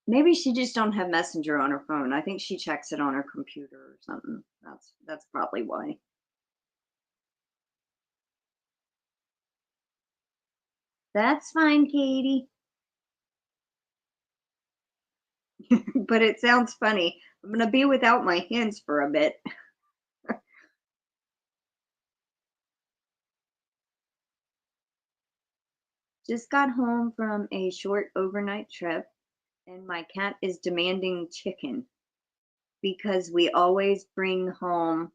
Maybe she just don't have Messenger on her phone. I think she checks it on her computer or something. That's probably why. That's fine, Katie. But it sounds funny. I'm gonna be without my hands for a bit. Just got home from a short overnight trip, and my cat is demanding chicken because we always bring home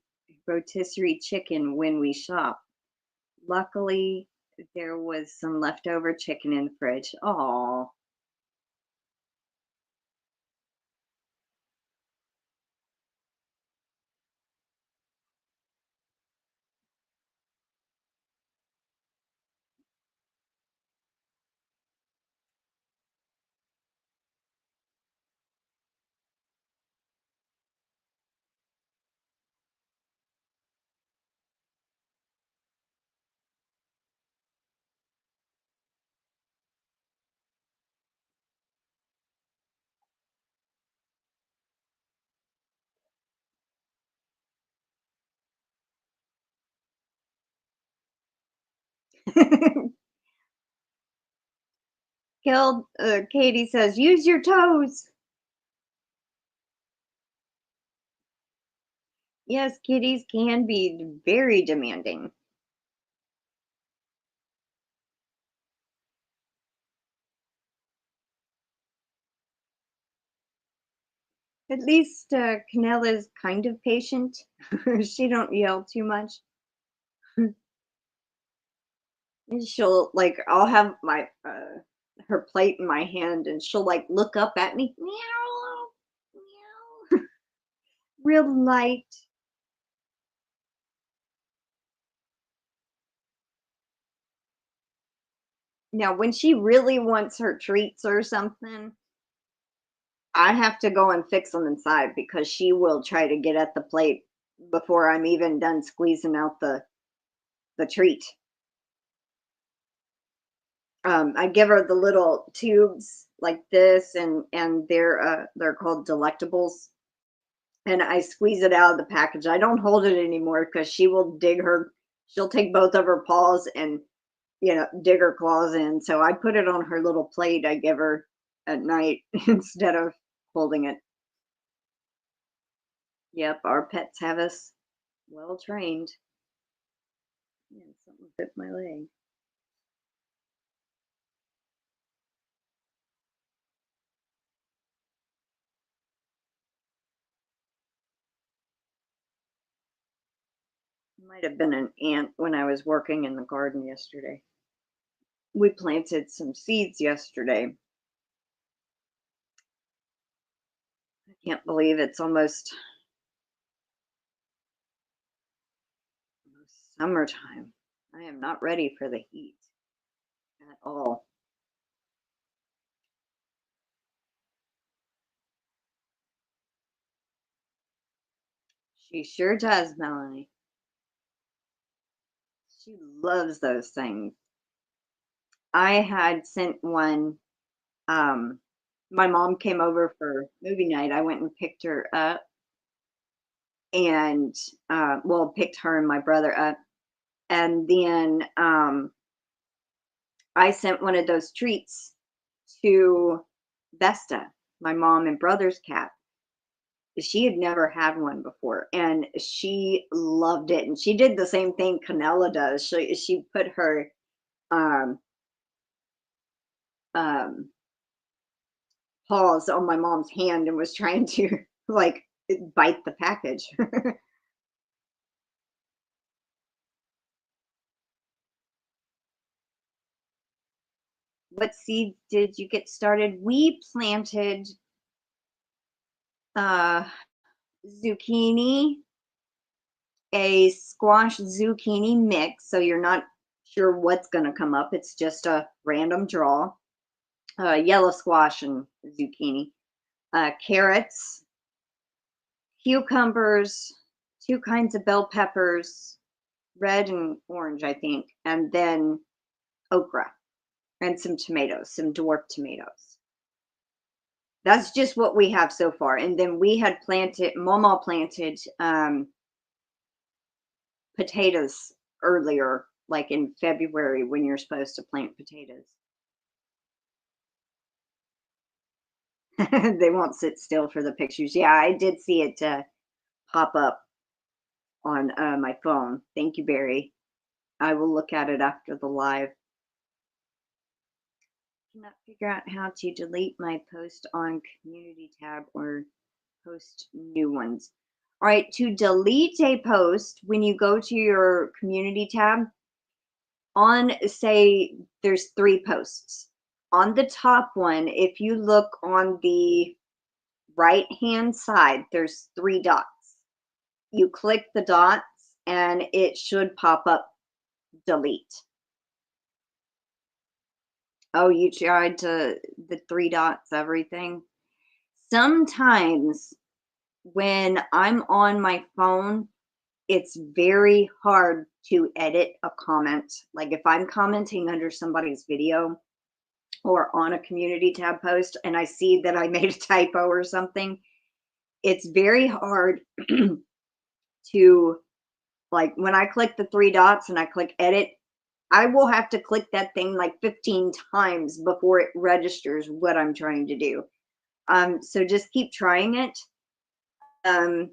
rotisserie chicken when we shop. Luckily, there was some leftover chicken in the fridge. Oh, Katie says, use your toes. Yes, kitties can be very demanding. At least Canella is kind of patient. She don't yell too much. And she'll like I'll have my her plate in my hand and she'll like look up at me. Meow, meow. Real light. Now when she really wants her treats or something, I have to go and fix them inside because she will try to get at the plate before I'm even done squeezing out the treat. I give her the little tubes like this, and they're called Delectables, and I squeeze it out of the package. I don't hold it anymore because she will dig her. She'll take both of her paws and dig her claws in. So I put it on her little plate I give her at night instead of holding it. Yep, our pets have us well trained. Yeah, something bit my leg. Might have been an ant when I was working in the garden yesterday. We planted some seeds yesterday. I can't believe it's almost summertime. I am not ready for the heat at all. She sure does, Melanie. She loves those things. I had sent one. My mom came over for movie night. I went and picked her up and, well, picked her and my brother up. And then I sent one of those treats to Vesta, my mom and brother's cat. She had never had one before and she loved it. And she did the same thing Canella does. She put her um, um, paws on my mom's hand and was trying to like bite the package. What seed did you get started? We planted uh, zucchini, a squash zucchini mix. So you're not sure what's going to come up. It's just a random draw. Yellow squash and zucchini, carrots, cucumbers, two kinds of bell peppers, red and orange, I think, and then okra and some tomatoes, some dwarf tomatoes. That's just what we have so far. And then we had planted, Mama planted potatoes earlier, like in February when you're supposed to plant potatoes. They won't sit still for the pictures. Yeah, I did see it pop up on my phone. Thank you, Barry. I will look at it after the live. Cannot figure out how to delete my post on community tab or post new ones. All right, to delete a post, when you go to your community tab, on say there's 3 posts. On the top one, if you look on the right hand side, there's 3 dots. You click the dots and it should pop up delete. Oh, you tried to the 3 dots, everything. Sometimes when I'm on my phone, it's very hard to edit a comment. Like if I'm commenting under somebody's video or on a community tab post and I see that I made a typo or something, it's very hard to, like when I click the 3 dots and I click edit, I will have to click that thing like 15 times before it registers what I'm trying to do. So just keep trying it. Um,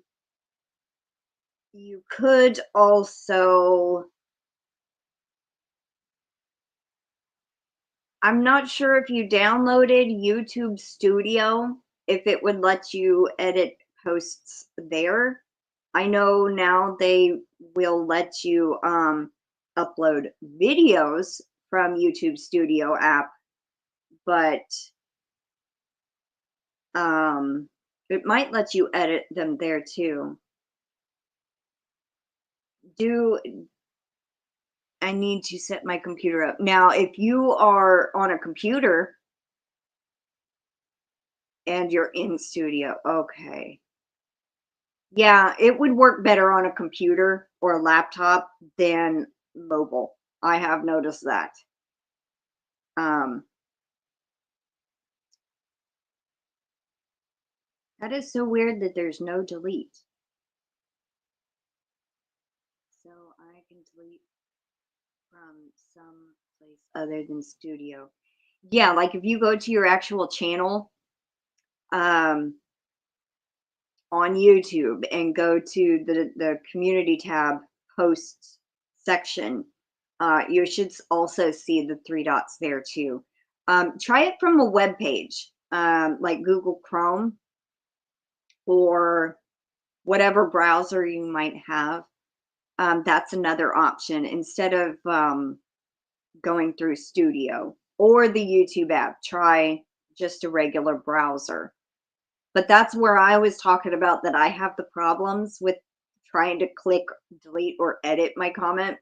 You could also, I'm not sure if you downloaded YouTube Studio, if it would let you edit posts there. I know now they will let you upload videos from YouTube Studio app, but it might let you edit them there too. Do I need to set my computer up? Now, if you are on a computer and you're in studio, okay. Yeah, it would work better on a computer or a laptop than mobile. I have noticed that. Um, that is so weird that there's no delete. So I can delete from some place other than studio. Yeah, like if you go to your actual channel on YouTube and go to the community tab posts section, you should also see the three dots there too. Try it from a web page, like Google Chrome or whatever browser you might have. That's another option instead of going through Studio or the YouTube app. Try just a regular browser. But that's where I was talking about that I have the problems with trying to click, delete, or edit my comment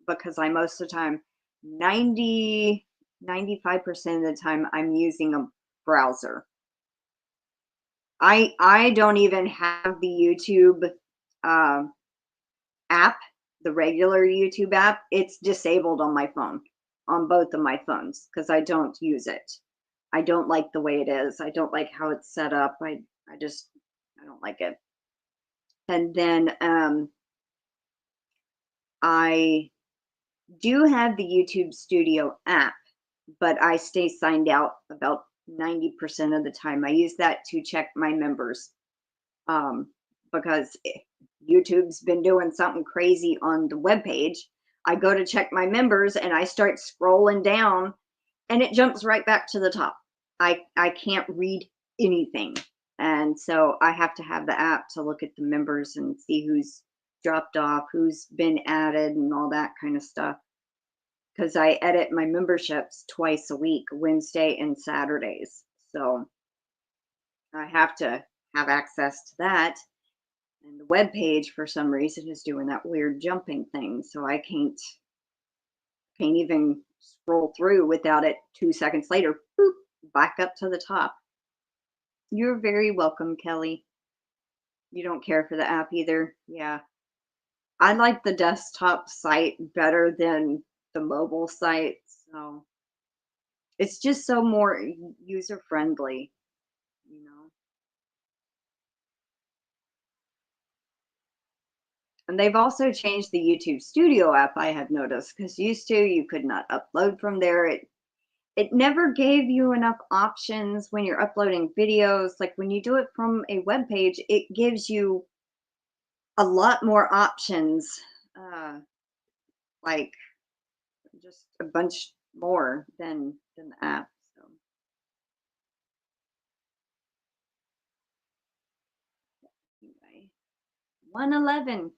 because I most of the time, 95% of the time, I'm using a browser. I don't even have the YouTube app, the regular YouTube app. It's disabled on my phone, on both of my phones, because I don't use it. I don't like the way it is. I don't like how it's set up. I don't like it. And then I do have the YouTube Studio app, but I stay signed out about 90% of the time. I use that to check my members because YouTube's been doing something crazy on the web page. I go to check my members and I start scrolling down and it jumps right back to the top. I can't read anything. And so I have to have the app to look at the members and see who's dropped off, who's been added, and all that kind of stuff. Because I edit my memberships twice a week, Wednesday and Saturdays. So I have to have access to that. And the web page, for some reason, is doing that weird jumping thing. So I can't even scroll through without it 2 seconds later, boop, back up to the top. You're very welcome, Kelly. You don't care for the app either. Yeah. I like the desktop site better than the mobile site. So it's just so more user friendly, you know. And they've also changed the YouTube Studio app, I have noticed, because used to you could not upload from there. It never gave you enough options when you're uploading videos. Like when you do it from a web page, it gives you a lot more options, like just a bunch more than the app. So anyway, 111,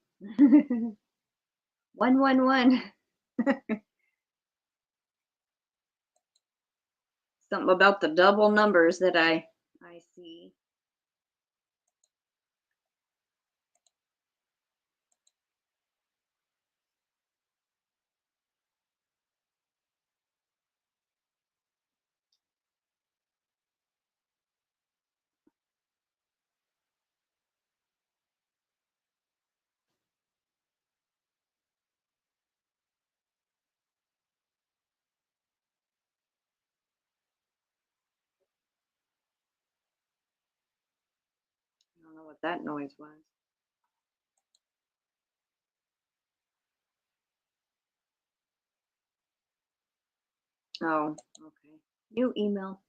111. Something about the double numbers that I see. I don't know what that noise was. Oh, okay. New email.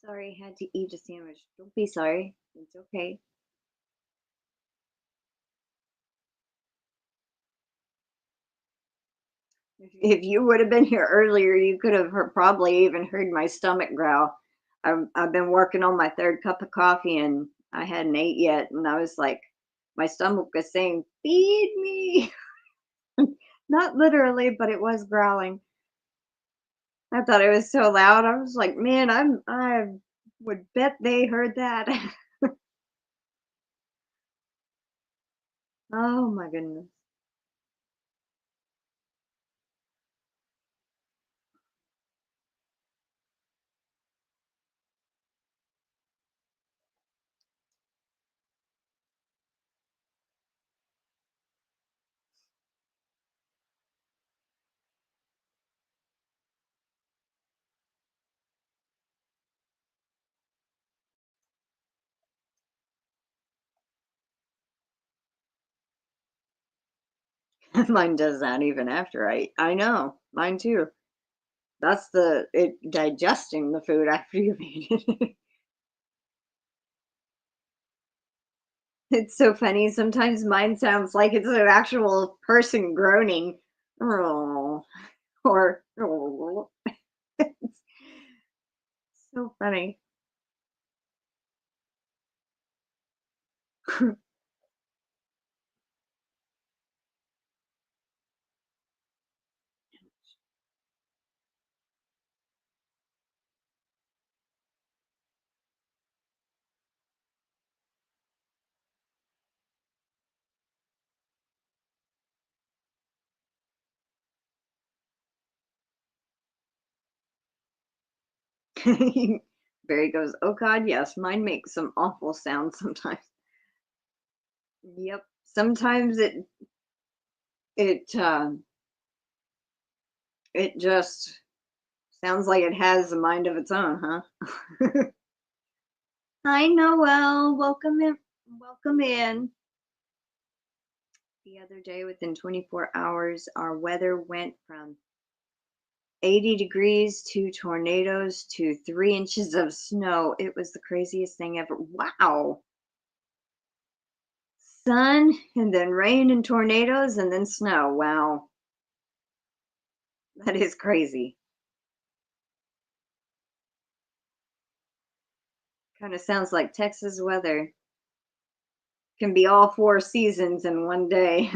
Sorry, had to eat a sandwich. Don't be sorry. It's okay. If you would have been here earlier, you could have probably even heard my stomach growl. I've been working on my third cup of coffee and I hadn't ate yet, and I was like, my stomach was saying, "Feed me." Not literally, but it was growling. I thought it was so loud. I was like, man, I would bet they heard that. Oh my goodness. Mine does that even after I know. Mine too. That's it digesting the food after you've eaten it. It's so funny. Sometimes mine sounds like it's an actual person groaning. Oh, or oh. It's so funny. Barry goes, "Oh God, yes, mine makes some awful sounds sometimes." Yep. Sometimes it it just sounds like it has a mind of its own, huh? Hi, Noel. Welcome in. Welcome in. The other day, within 24 hours, our weather went from 80 degrees to tornadoes to 3 inches of snow. It was the craziest thing ever. Wow. Sun and then rain and tornadoes and then snow. Wow. That is crazy. Kind of sounds like Texas weather. Can be all four seasons in one day.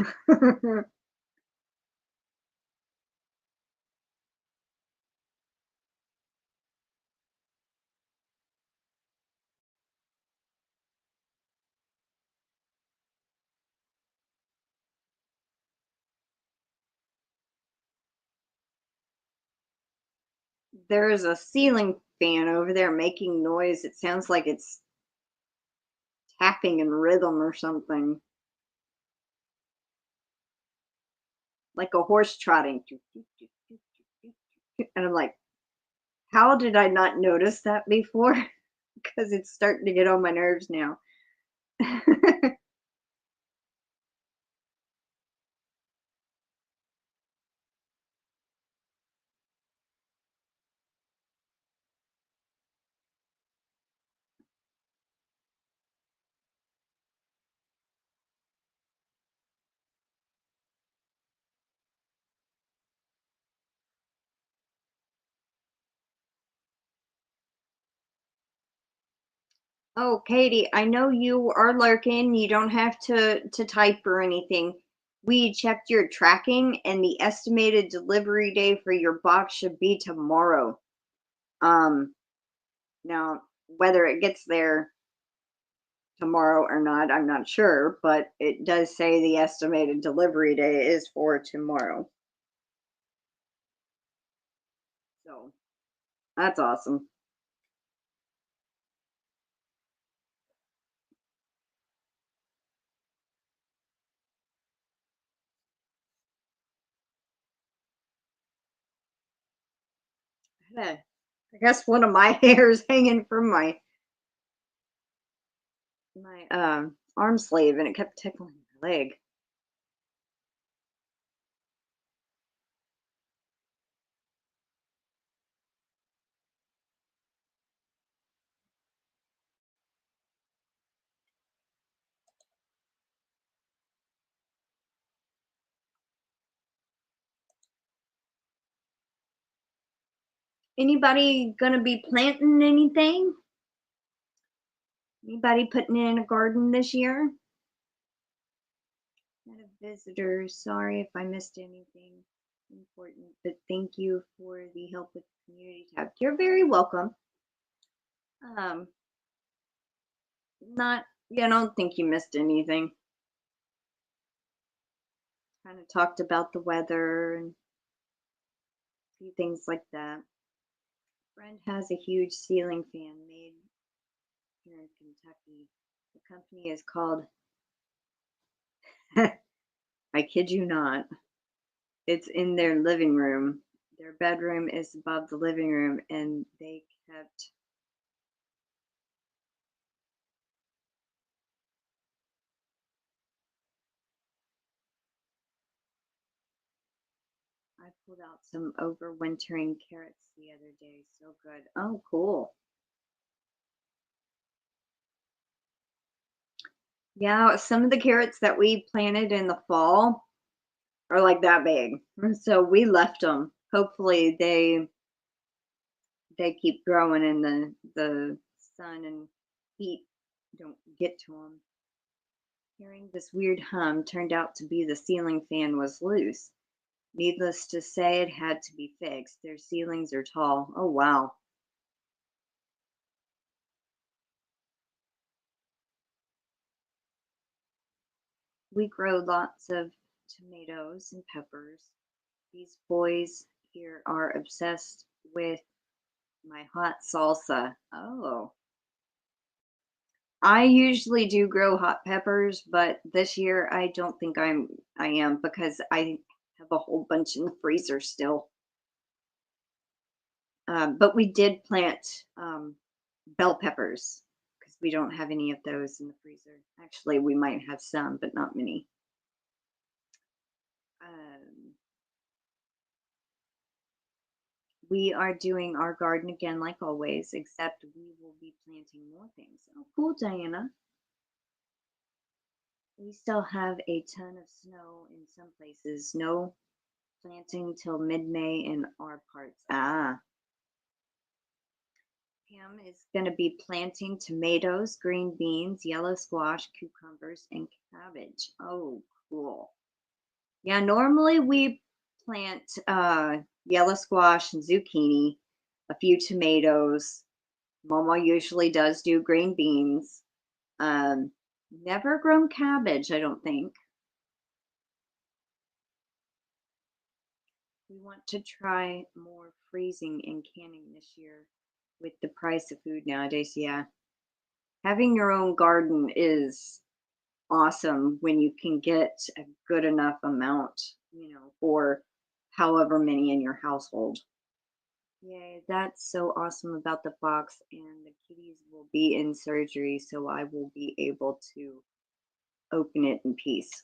There's a ceiling fan over there making noise. It sounds like it's tapping in rhythm or something, like a horse trotting. And I'm like, how did I not notice that before? Because it's starting to get on my nerves now. Oh, Katie, I know you are lurking. You don't have to type or anything. We checked your tracking and the estimated delivery day for your box should be tomorrow. Um, Now whether it gets there tomorrow or not, I'm not sure, but it does say the estimated delivery day is for tomorrow. So that's awesome. I guess one of my hairs hanging from my arm sleeve and it kept tickling my leg. Anybody gonna be planting anything? Anybody putting in a garden this year? Not a visitor. Sorry if I missed anything important, but thank you for the help with the community tab. You're very welcome. I don't think you missed anything. Kind of talked about the weather and a few things like that. Friend has a huge ceiling fan made here in Kentucky. The company is called, I kid you not, it's in their living room. Their bedroom is above the living room, and they kept I pulled out some overwintering carrots the other day. So good. Oh, cool. Yeah, some of the carrots that we planted in the fall are like that big. So we left them. Hopefully they keep growing and the sun and heat don't get to them. Hearing this weird hum turned out to be the ceiling fan was loose. Needless to say, it had to be fixed. Their ceilings are tall. Oh, wow. We grow lots of tomatoes and peppers. These boys here are obsessed with my hot salsa. Oh. I usually do grow hot peppers, but this year I don't think I am because I have a whole bunch in the freezer still. But we did plant bell peppers because we don't have any of those in the freezer. Actually, we might have some, but not many. Um, we are doing our garden again, like always, except we will be planting more things. Oh, cool, Diana. We still have a ton of snow in some places. No planting till mid-May in our parts. Ah. Pam is going to be planting tomatoes, green beans, yellow squash, cucumbers, and cabbage. Oh, cool. Yeah, normally we plant yellow squash and zucchini, a few tomatoes. Mama usually does do green beans. Um, Never grown cabbage, I don't think. We want to try more freezing and canning this year with the price of food nowadays. Yeah. Having your own garden is awesome when you can get a good enough amount, for however many in your household. Yay, that's so awesome about the box. And the kitties will be in surgery, so I will be able to open it in peace.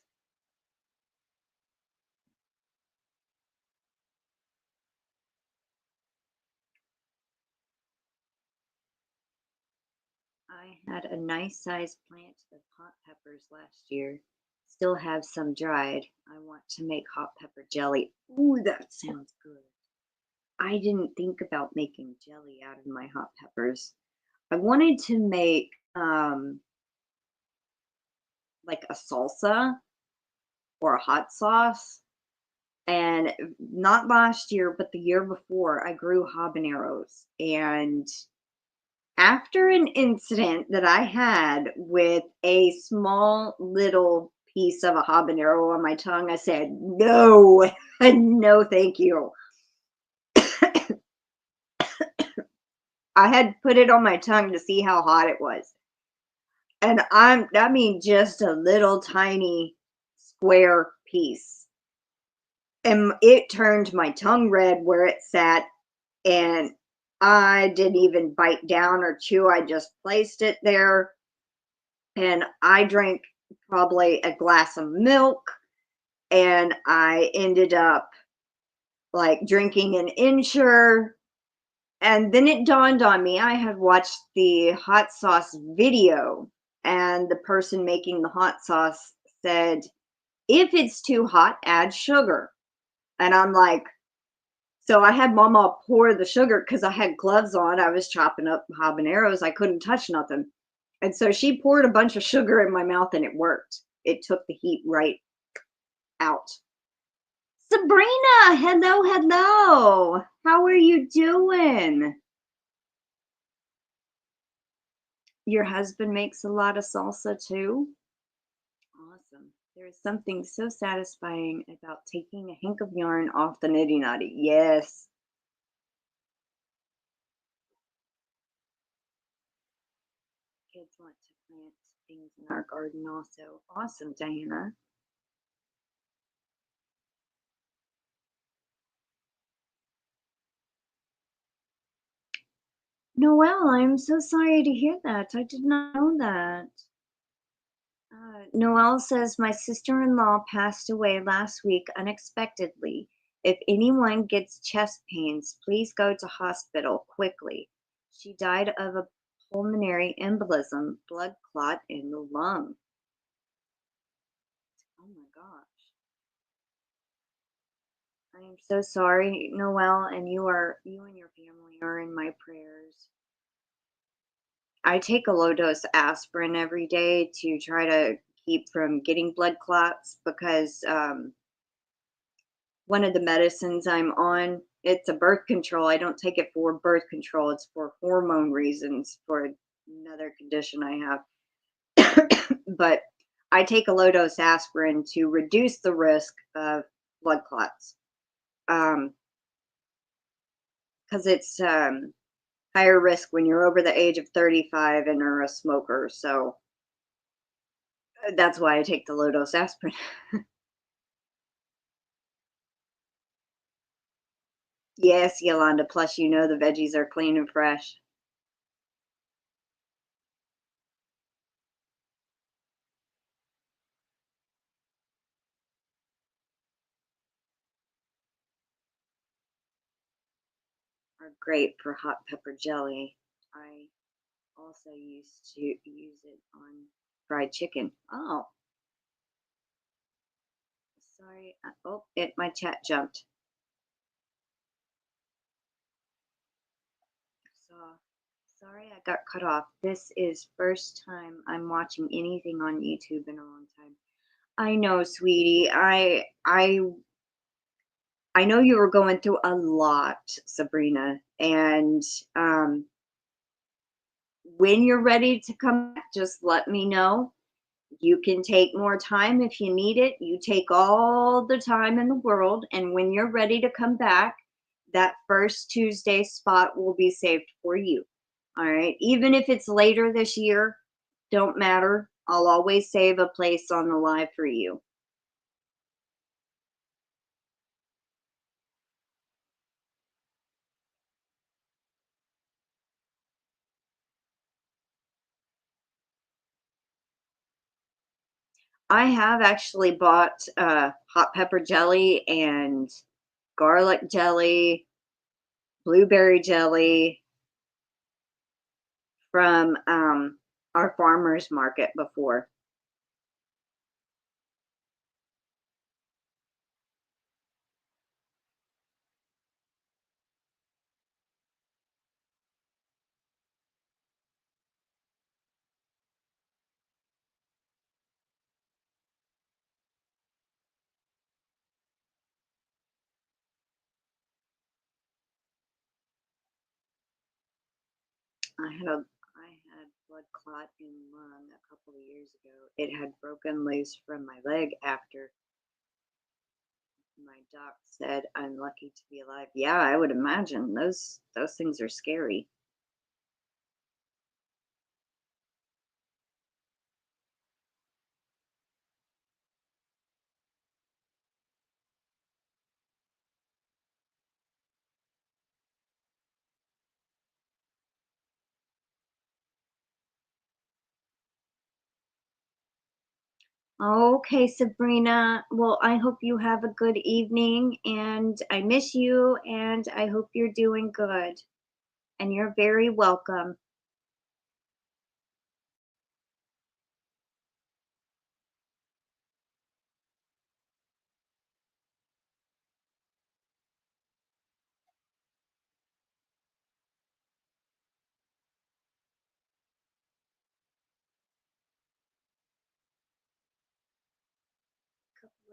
I had a nice sized plant of hot peppers last year. Still have some dried. I want to make hot pepper jelly. Ooh, that sounds good. I didn't think about making jelly out of my hot peppers. I wanted to make like a salsa or a hot sauce. And not last year, but the year before, I grew habaneros. And after an incident that I had with a small little piece of a habanero on my tongue, I said, no, no, thank you. I had put it on my tongue to see how hot it was. And I mean, just a little tiny square piece. And it turned my tongue red where it sat. And I didn't even bite down or chew. I just placed it there. And I drank probably a glass of milk. And I ended up like drinking an Ensure. And then it dawned on me, I had watched the hot sauce video, and the person making the hot sauce said, if it's too hot, add sugar. And I'm like, So I had Mama pour the sugar because I had gloves on. I was chopping up habaneros. I couldn't touch nothing. And so she poured a bunch of sugar in my mouth and it worked. It took the heat right out. Sabrina, hello, hello. How are you doing? Your husband makes a lot of salsa too? Awesome. There is something so satisfying about taking a hank of yarn off the nitty knotty. Yes. Kids want to plant things in our garden also. Awesome, Diana. Noelle, I'm so sorry to hear that. I did not know that. Noelle says, my sister-in-law passed away last week unexpectedly. If anyone gets chest pains, please go to hospital quickly. She died of a pulmonary embolism, blood clot in the lung. Oh my gosh. I am so sorry, Noelle, and you and your family are in my prayers. I take a low dose aspirin every day to try to keep from getting blood clots because one of the medicines I'm on, it's a birth control. I don't take it for birth control. It's for hormone reasons for another condition I have. But I take a low dose aspirin to reduce the risk of blood clots. Because it's higher risk when you're over the age of 35 and are a smoker. So that's why I take the low dose aspirin. Yes, Yolanda. Plus, you know the veggies are clean and fresh. Are great for hot pepper jelly. I also used to use it on fried chicken. Oh, sorry. Oh, my chat jumped. So sorry I got cut off. This is first time I'm watching anything on YouTube in a long time. I know, sweetie. I know you were going through a lot, Sabrina, and when you're ready to come back, just let me know. You can take more time if you need it. You take all the time in the world, and when you're ready to come back, that first Tuesday spot will be saved for you. All right. Even if it's later this year, don't matter. I'll always save a place on the live for you. I have actually bought hot pepper jelly and garlic jelly, blueberry jelly from our farmer's market before. I had blood clot in lung a couple of years ago. It had broken loose from my leg after my doc said I'm lucky to be alive. Yeah, I would imagine those things are scary. Okay, Sabrina. Well, I hope you have a good evening and I miss you and I hope you're doing good. And you're very welcome.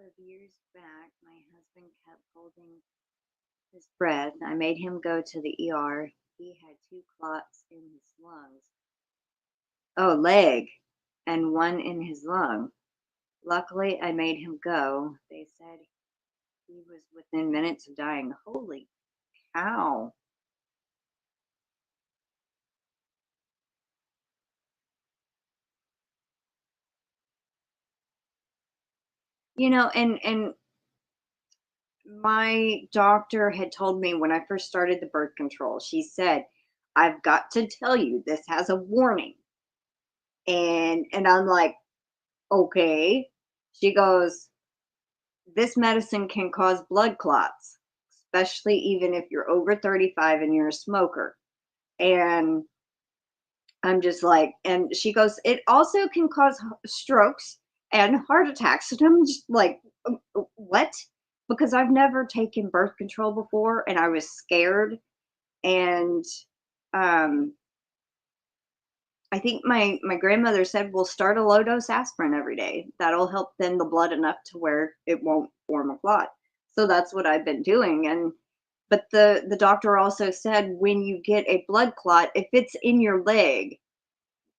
of years back, my husband kept holding his breath. I made him go to the ER. He had 2 clots in his lungs. Oh, leg, and 1 in his lung. Luckily, I made him go. They said he was within minutes of dying. Holy cow. You know, and my doctor had told me when I first started the birth control, she said, "I've got to tell you, this has a warning." And I'm like, "Okay." She goes, "This medicine can cause blood clots, especially even if you're over 35 and you're a smoker." And I'm just like, and she goes, "It also can cause strokes and heart attacks." And I'm just like, What?" Because I've never taken birth control before and I was scared. And um, I think my grandmother said, "We'll start a low dose aspirin every day. That'll help thin the blood enough to where it won't form a clot." So that's what I've been doing. And but the doctor also said when you get a blood clot, if it's in your leg,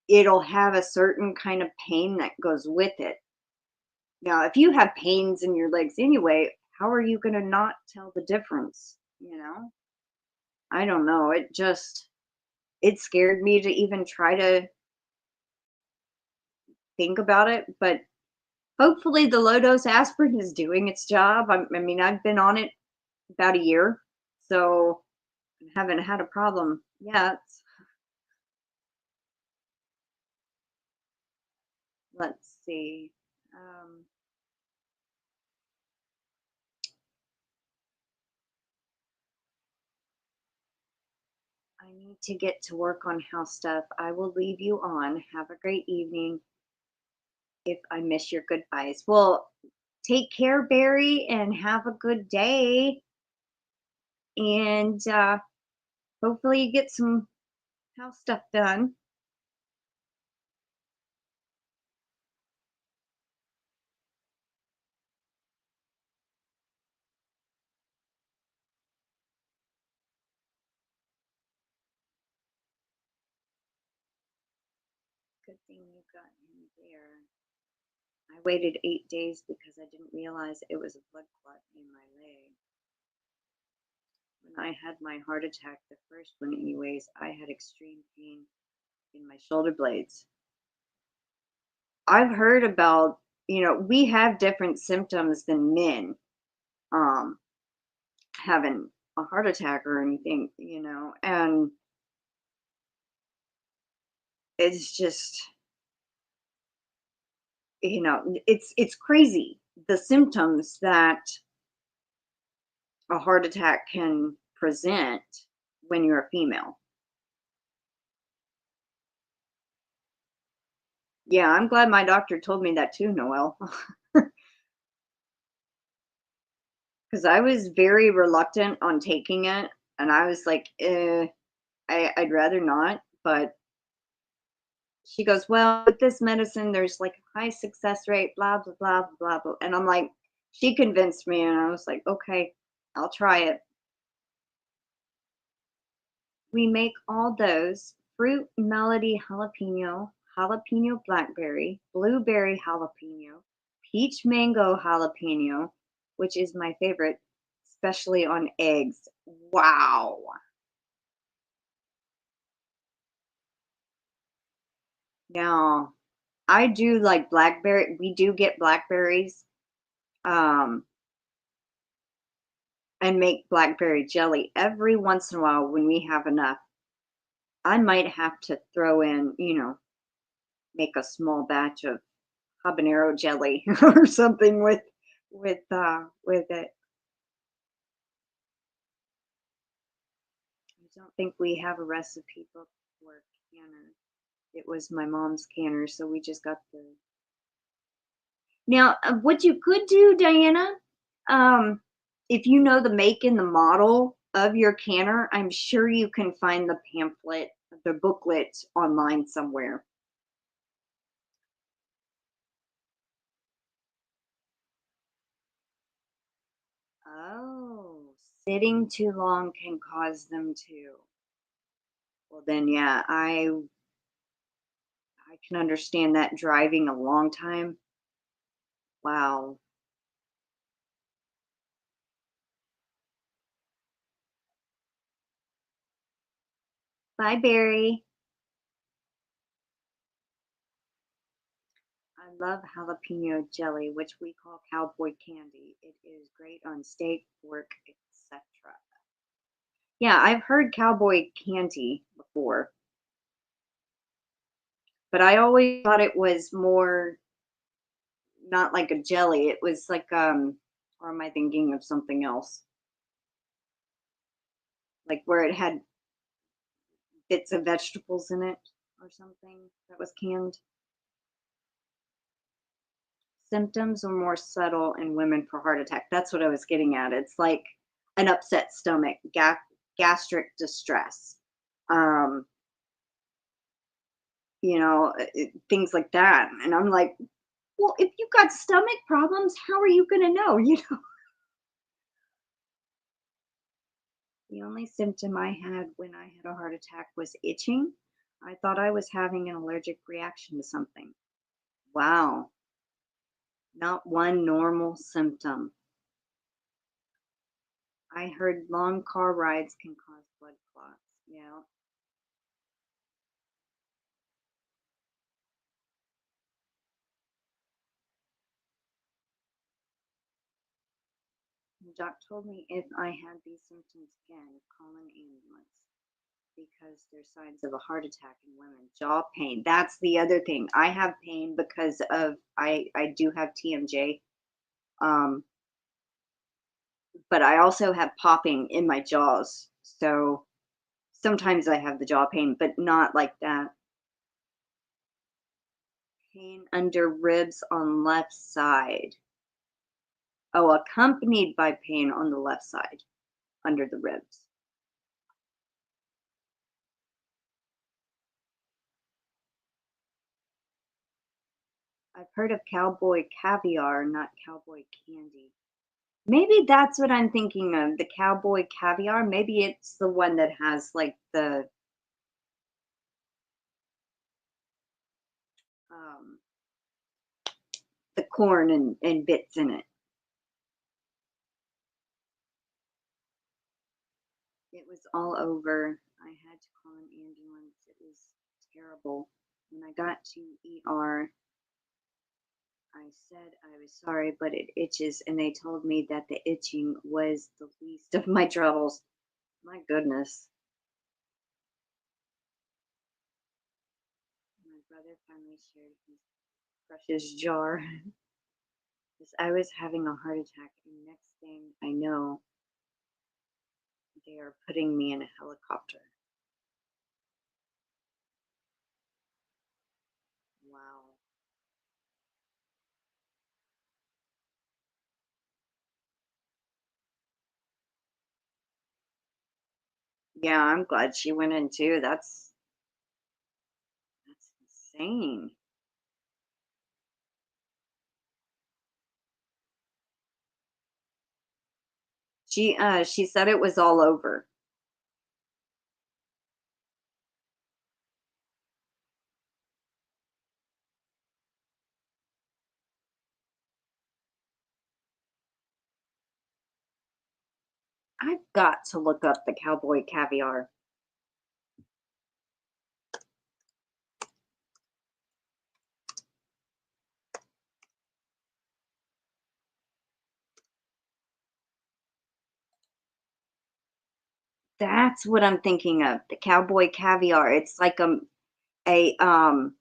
it'll have a certain kind of pain that goes with it. Now, if you have pains in your legs anyway, how are you going to not tell the difference? You know, I don't know. It scared me to even try to think about it. But hopefully, the low dose aspirin is doing its job. I mean, I've been on it about a year, so I haven't had a problem yet. Let's see. Um, I need to get to work on house stuff. I will leave you on. Have a great evening. If I miss your goodbyes. Well, take care, Barry, and have a good day. And hopefully you get some house stuff done. Good thing you got him there. I waited 8 days because I didn't realize it was a blood clot in my leg. When I had my heart attack, the first one, anyways, I had extreme pain in my shoulder blades. I've heard about, we have different symptoms than men. Um, Having a heart attack or anything, and it's just, it's crazy the symptoms that a heart attack can present when you're a female. Yeah, I'm glad my doctor told me that too, Noelle, because I was very reluctant on taking it, and I was like, I'd rather not. But she goes, "Well, with this medicine, there's like a high success rate, blah, blah, blah, blah, blah." And I'm like, she convinced me, and I was like, okay, I'll try it. We make all those fruit melody jalapeno, jalapeno blackberry, blueberry jalapeno, peach mango jalapeno, which is my favorite, especially on eggs. Wow. Now, I do like blackberry. We do get blackberries. Um, and make blackberry jelly every once in a while when we have enough. I might have to throw in, make a small batch of habanero jelly or something with it. I don't think we have a recipe book for canner. It was my mom's canner, so we just got the. Now, what you could do, Diana, um, if you know the make and the model of your canner, I'm sure you can find the pamphlet, the booklet online somewhere. Oh, sitting too long can cause them to. Well, then, yeah, I can understand that driving a long time. Wow. Bye, Barry. I love jalapeno jelly, which we call cowboy candy. It is great on steak, pork, etc. Yeah, I've heard cowboy candy before, but I always thought it was more not like a jelly. It was like or am I thinking of something else? Like where it had bits of vegetables in it or something that was canned. Symptoms are more subtle in women for heart attack. That's what I was getting at. It's like an upset stomach, gastric distress, um, things like that. And I'm like, well, if you've got stomach problems, how are you going to know? The only symptom I had when I had a heart attack was itching. I thought I was having an allergic reaction to something. Wow, not one normal symptom. I heard long car rides can cause blood clots. Yeah. The doc told me if I had these symptoms again, call an ambulance because there's signs of a heart attack in women. Jaw pain. That's the other thing. I have pain because of I do have TMJ. Um, but I also have popping in my jaws. So sometimes I have the jaw pain, but not like that. Pain under ribs on left side. Oh, accompanied by pain on the left side under the ribs. I've heard of cowboy caviar, not cowboy candy. Maybe that's what I'm thinking of. The cowboy caviar. Maybe it's the one that has like um, the corn and bits in it. It was all over. I had to call an ambulance. It was terrible. When I got to ER, I said I was sorry, but it itches, and they told me that the itching was the least of my troubles. My goodness. My brother finally shared his precious jar. I was having a heart attack, and next thing I know, they are putting me in a helicopter. Wow. Yeah, I'm glad she went in too. That's insane. She said it was all over. I've got to look up the cowboy caviar. That's what I'm thinking of. The cowboy caviar. It's like a um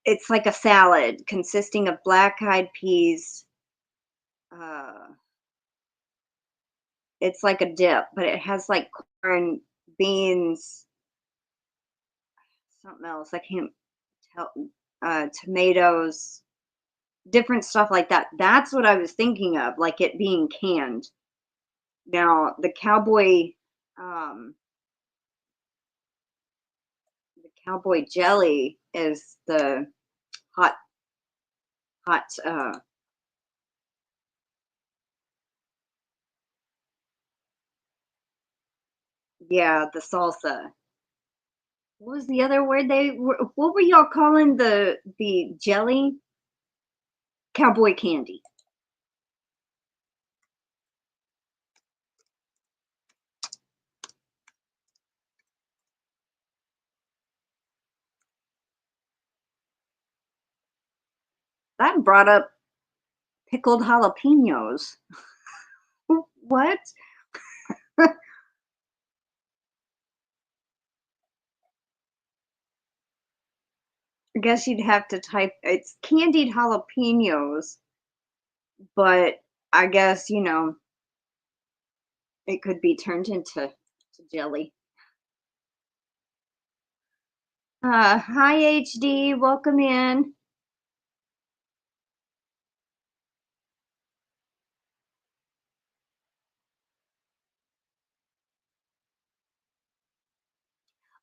it's like a salad consisting of black-eyed peas. Uh it's like a dip, but it has like corn, beans, something else. I can't tell tomatoes, different stuff like that. That's what I was thinking of, like it being canned. Now, um, the cowboy jelly is the hot, yeah, the salsa. What was the other word they were? What were y'all calling the jelly? Cowboy candy. That brought up pickled jalapenos. What? I guess you'd have to type it's candied jalapenos, but I guess, it could be turned into jelly. Hi HD, welcome in.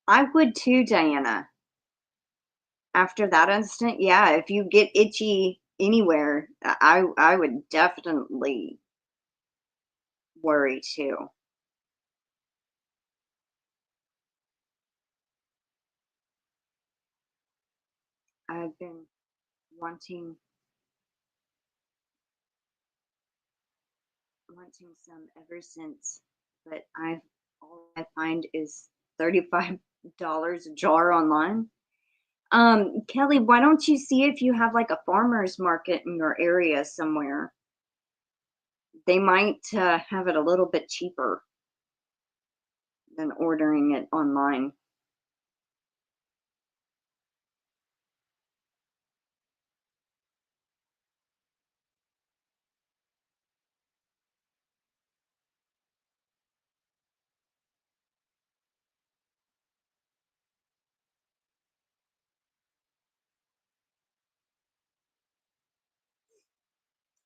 I would too, Diana. After that instant, yeah, if you get itchy anywhere, I would definitely worry too. I've been wanting some ever since, but all I find is $35 a jar online. Kelly, why don't you see if you have like a farmer's market in your area somewhere? They might have it a little bit cheaper than ordering it online.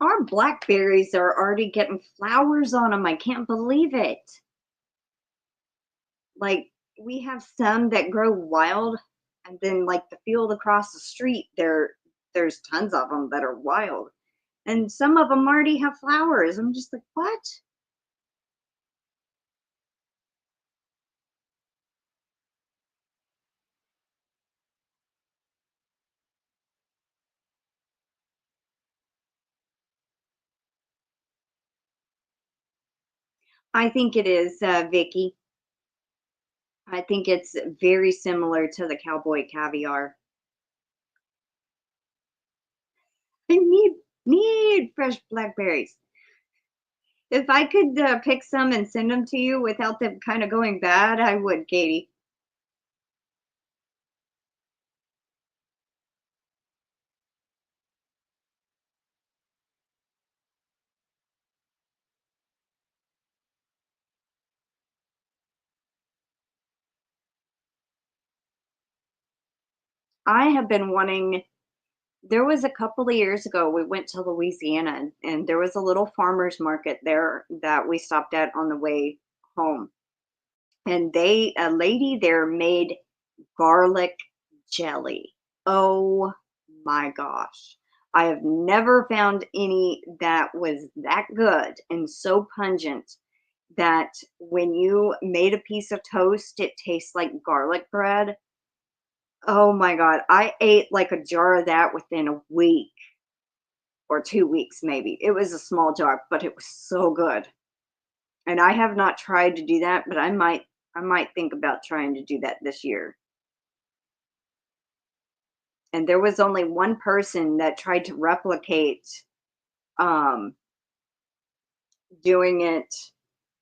Our blackberries are already getting flowers on them. I can't believe it. Like, we have some that grow wild, and then like the field across the street, there's tons of them that are wild. And some of them already have flowers. I'm just like, what? I think it is, Vicky. I think it's very similar to the cowboy caviar. I need fresh blackberries. If I could pick some and send them to you without them kind of going bad, I would, Katie. I have been wanting. There was a couple of years ago, we went to Louisiana, and there was a little farmer's market there that we stopped at on the way home. And a lady there made garlic jelly. Oh my gosh. I have never found any that was that good and so pungent that when you made a piece of toast, it tastes like garlic bread. Oh my God. I ate like a jar of that within a week or 2 weeks, maybe. It was a small jar, but it was so good. And I have not tried to do that, but I might think about trying to do that this year. And there was only one person that tried to replicate um, doing it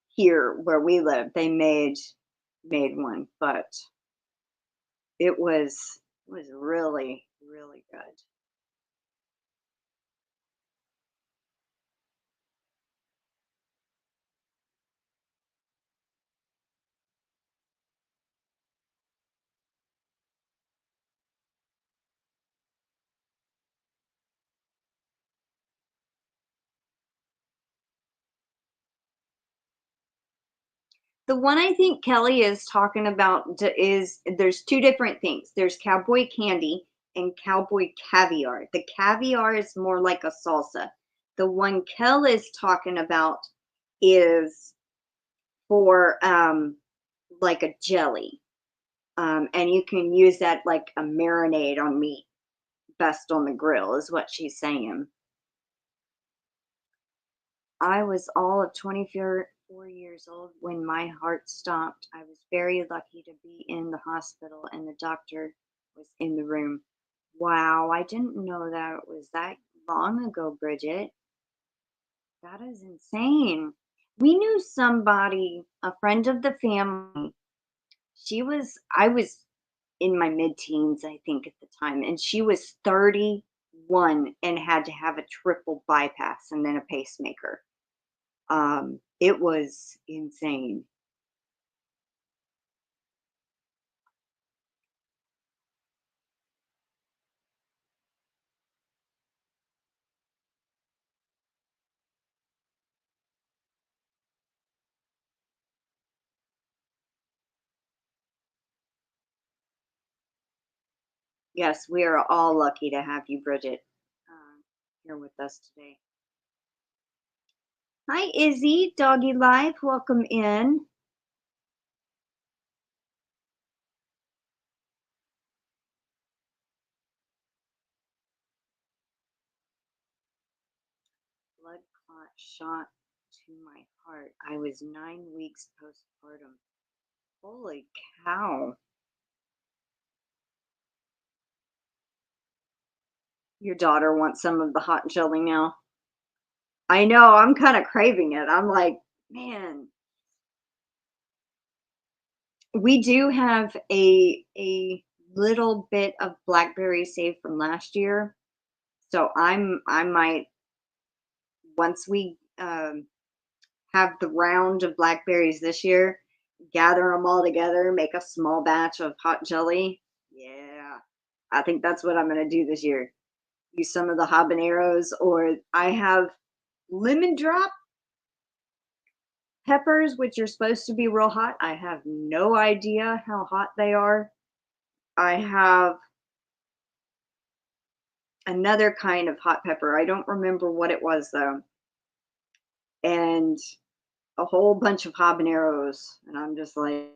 here where we live. They made one, but it was really really good. The one I think Kelly is talking about is there's two different things. There's cowboy candy, and cowboy caviar. The caviar is more like a salsa. The one Kel is talking about is for like a jelly. And you can use that like a marinade on meat. Best on the grill is what she's saying. I was all of 24 years old when my heart stopped. I was very lucky to be in the hospital and the doctor was in the room. Wow, I didn't know that it was that long ago, Bridget. That is insane. We knew somebody, a friend of the family. I was in my mid-teens, I think, at the time, and she was 31 and had to have a triple bypass and then a pacemaker. It was insane. Yes, we are all lucky to have you, Bridget, here with us today. Hi, Izzy, Doggy Life, welcome in. Blood clot shot to my heart. I was 9 weeks postpartum. Holy cow. Your daughter wants some of the hot jelly now. I know, I'm kind of craving it. I'm like, man. We do have a little bit of blackberry saved from last year. So I might, once we have the round of blackberries this year, gather them all together, make a small batch of hot jelly. Yeah, I think that's what I'm going to do this year. Use some of the habaneros, or I have lemon drop peppers, which are supposed to be real hot. I have no idea how hot they are. I have another kind of hot pepper. I don't remember what it was though. And a whole bunch of habaneros. And I'm just like,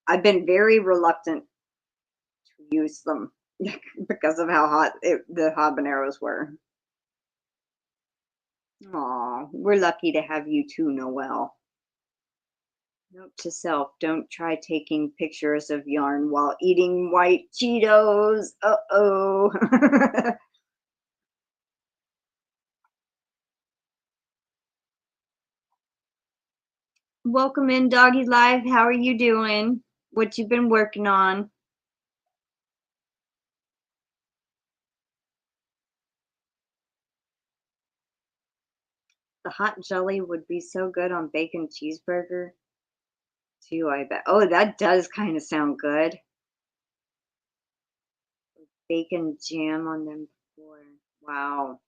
I've been very reluctant to use them because of how hot the habaneros were. Aw, we're lucky to have you too, Noelle. Note to self, don't try taking pictures of yarn while eating white Cheetos. Uh-oh. Welcome in, Doggy Live. How are you doing? What you been working on? The hot jelly would be so good on bacon cheeseburger too, I bet. Oh, that does kind of sound good. Bacon jam on them before. Wow.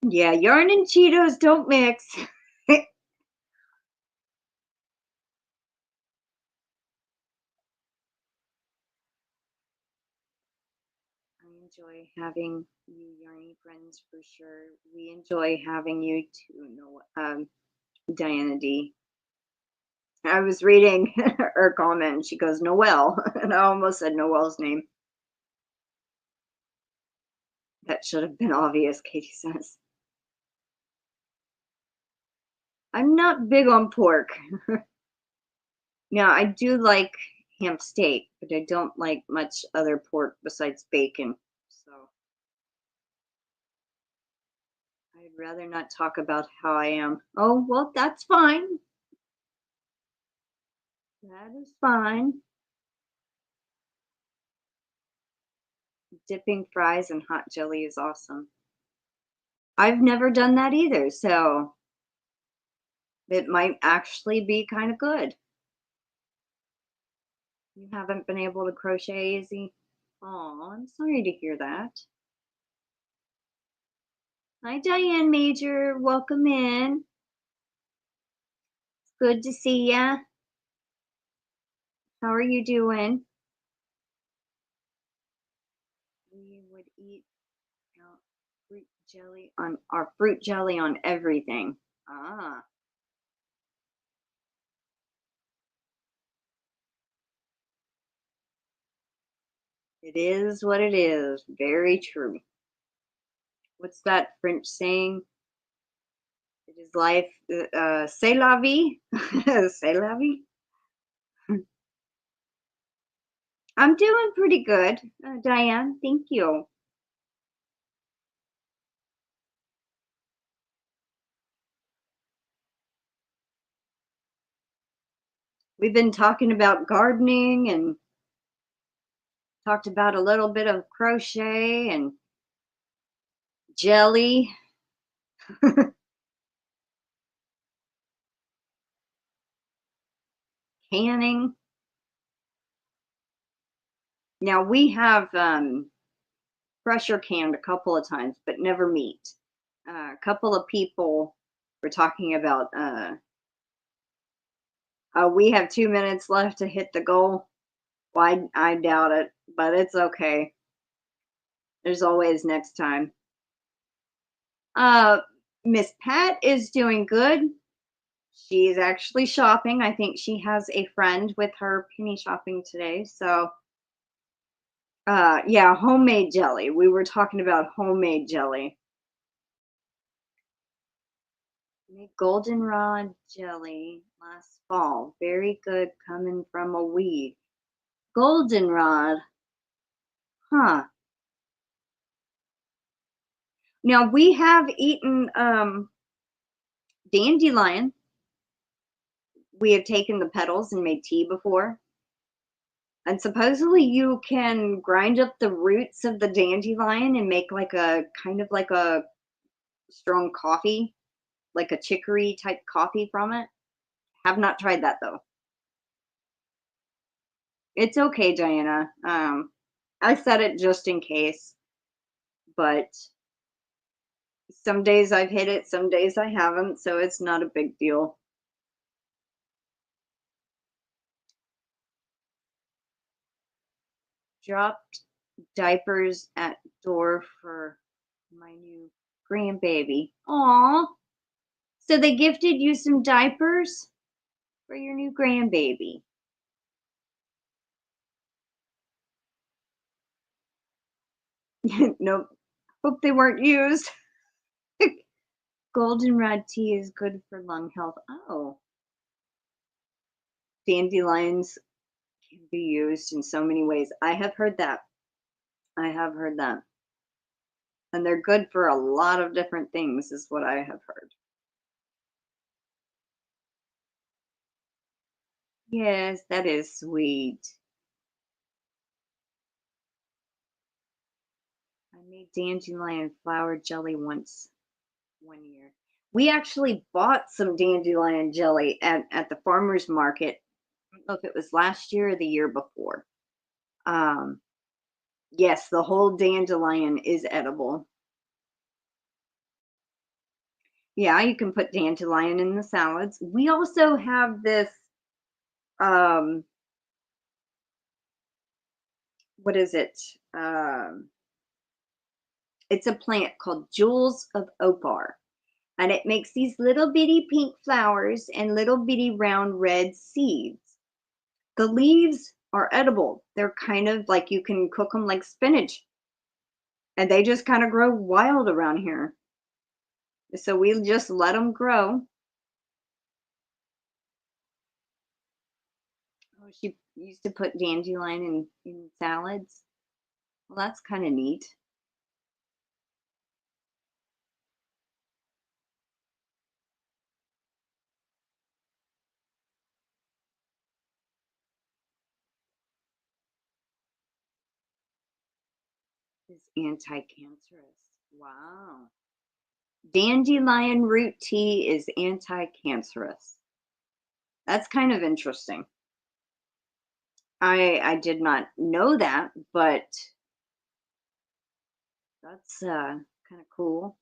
Yeah, yarn and Cheetos don't mix. I enjoy having you, Yarny friends, for sure. We enjoy having you too, Diana D. I was reading her comment and she goes, Noelle. And I almost said Noelle's name. That should have been obvious, Katie says. I'm not big on pork. Now, I do like ham steak, but I don't like much other pork besides bacon. So I'd rather not talk about how I am. Oh, well, that's fine. That is fine. Dipping fries in hot jelly is awesome. I've never done that either, so it might actually be kind of good. You haven't been able to crochet, Izzy? Oh, I'm sorry to hear that. Hi, Diane Major. Welcome in. Good to see ya. How are you doing? We would eat fruit jelly on our fruit jelly on everything. Ah, it is what it is. Very true. What's that French saying? It is life. C'est la vie. C'est la vie. I'm doing pretty good, Diane. Thank you. We've been talking about gardening and talked about a little bit of crochet and jelly. Canning. Now we have pressure canned a couple of times, but never meat. A couple of people were talking about we have 2 minutes left to hit the goal. Well, I doubt it, but it's okay. There's always next time. Miss Pat is doing good. She's actually shopping. I think she has a friend with her penny shopping today. So, yeah, homemade jelly. We were talking about homemade jelly. Made goldenrod jelly last fall. Very good coming from a weed. Goldenrod. Huh. Now we have eaten dandelion. We have taken the petals and made tea before. And supposedly you can grind up the roots of the dandelion and make like a kind of like a strong coffee, like a chicory type coffee from it. Have not tried that though. It's okay, Diana. I said it just in case, but some days I've hit it, some days I haven't, so it's not a big deal. Dropped diapers at door for my new grandbaby. Aw. So they gifted you some diapers for your new grandbaby. Nope. Hope they weren't used. Goldenrod tea is good for lung health. Oh. Dandelions can be used in so many ways. I have heard that. I have heard that. And they're good for a lot of different things, is what I have heard. Yes, that is sweet. I made dandelion flower jelly once, 1 year. We actually bought some dandelion jelly at the farmer's market. I don't know if it was last year or the year before. Um, yes, the whole dandelion is edible. Yeah, you can put dandelion in the salads. We also have this, um, what is it? It's a plant called Jewels of Opar. And it makes these little bitty pink flowers and little bitty round red seeds. The leaves are edible. They're kind of like you can cook them like spinach. And they just kind of grow wild around here. So we just let them grow. Oh, she used to put dandelion in salads. Well, that's kind of neat. Is anti-cancerous. Wow. Dandelion root tea is anti-cancerous. That's kind of interesting. I did not know that, but that's kind of cool.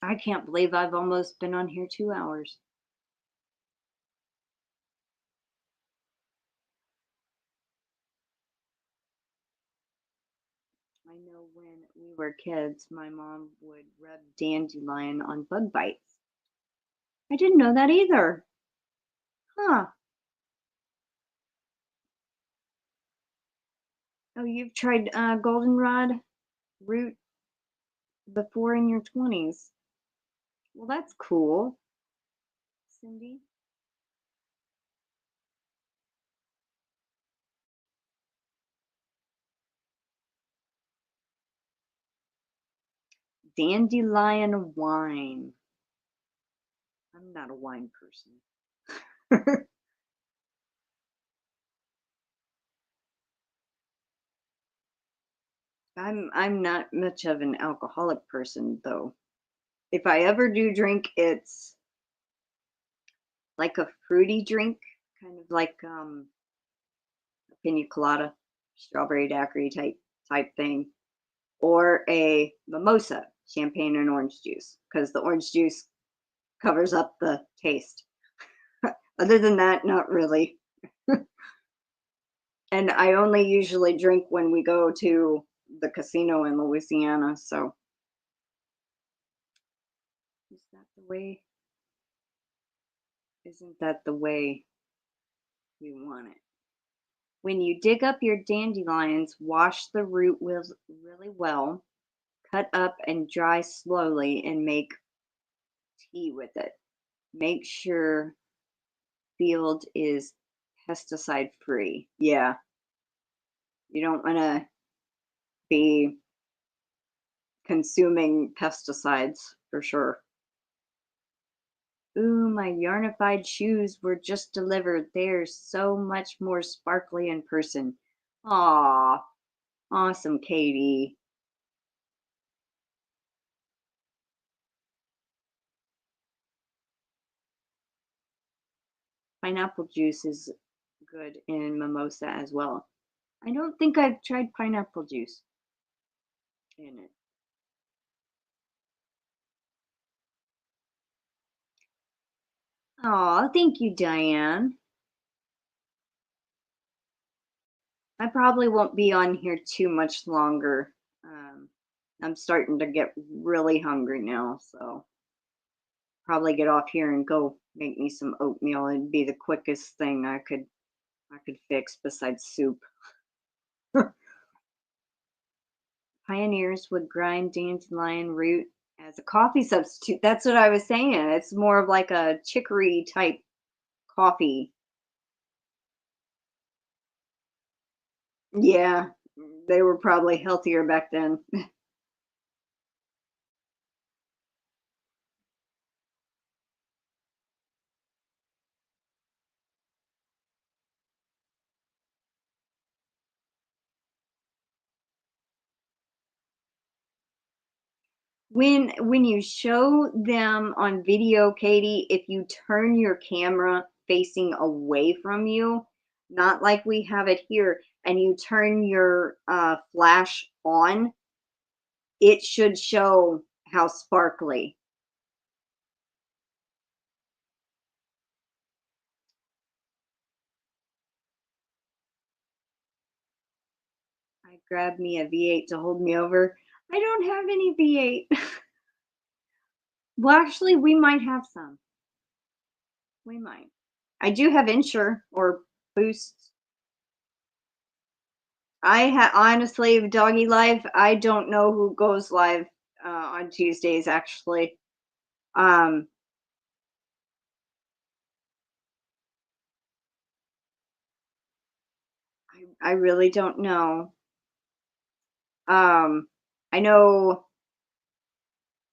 I can't believe I've almost been on here 2 hours. I know when we were kids, my mom would rub dandelion on bug bites. I didn't know that either. Huh. Oh, you've tried goldenrod root before in your 20s. Well, that's cool, Cindy. Dandelion wine. I'm not a wine person. I'm not much of an alcoholic person though. If I ever do drink, it's like a fruity drink, kind of like a pina colada, strawberry daiquiri type thing, or a mimosa, champagne and orange juice, because the orange juice covers up the taste. Other than that, not really. And I only usually drink when we go to the casino in Louisiana, so is that the way? Isn't that the way we want it? When you dig up your dandelions, wash the root really well, cut up and dry slowly, and make tea with it. Make sure field is pesticide free. Yeah, you don't want to be consuming pesticides for sure. Ooh, my yarnified shoes were just delivered. They're so much more sparkly in person. Aw, awesome, Katie. Pineapple juice is good in mimosa as well. I don't think I've tried pineapple juice in it. Aw, thank you, Diane. I probably won't be on here too much longer. I'm starting to get really hungry now, so probably get off here and go make me some oatmeal. It'd be the quickest thing I could fix besides soup. Pioneers would grind dandelion root as a coffee substitute. That's what I was saying. It's more of like a chicory type coffee. Yeah, they were probably healthier back then. When you show them on video, Katie, if you turn your camera facing away from you, not like we have it here, and you turn your flash on, it should show how sparkly. I grabbed me a V8 to hold me over. I don't have any V8. Well, actually, we might have some. We might. I do have Insure or Boost. Honestly, Doggy Live, I don't know who goes live on Tuesdays actually. Um I really don't know. I know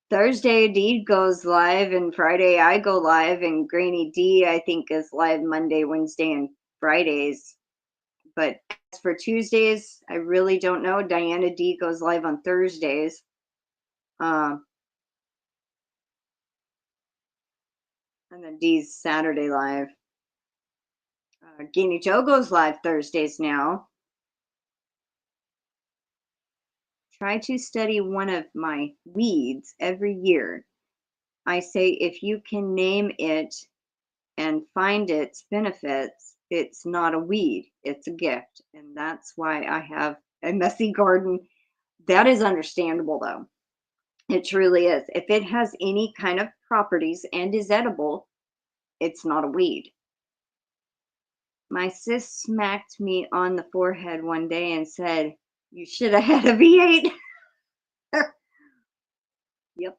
Thursday Dee goes live and Friday I go live and GrannyDee I think is live Monday, Wednesday, and Fridays. But as for Tuesdays, I really don't know. Diana D goes live on Thursdays. Um and then Dee's Saturday live. GanniJo goes live Thursdays now. Try to study one of my weeds every year. I say if you can name it and find its benefits, it's not a weed, it's a gift. And that's why I have a messy garden. That is understandable though. It truly is. If it has any kind of properties and is edible, it's not a weed. My sis smacked me on the forehead one day and said, "You should have had a V8." Yep.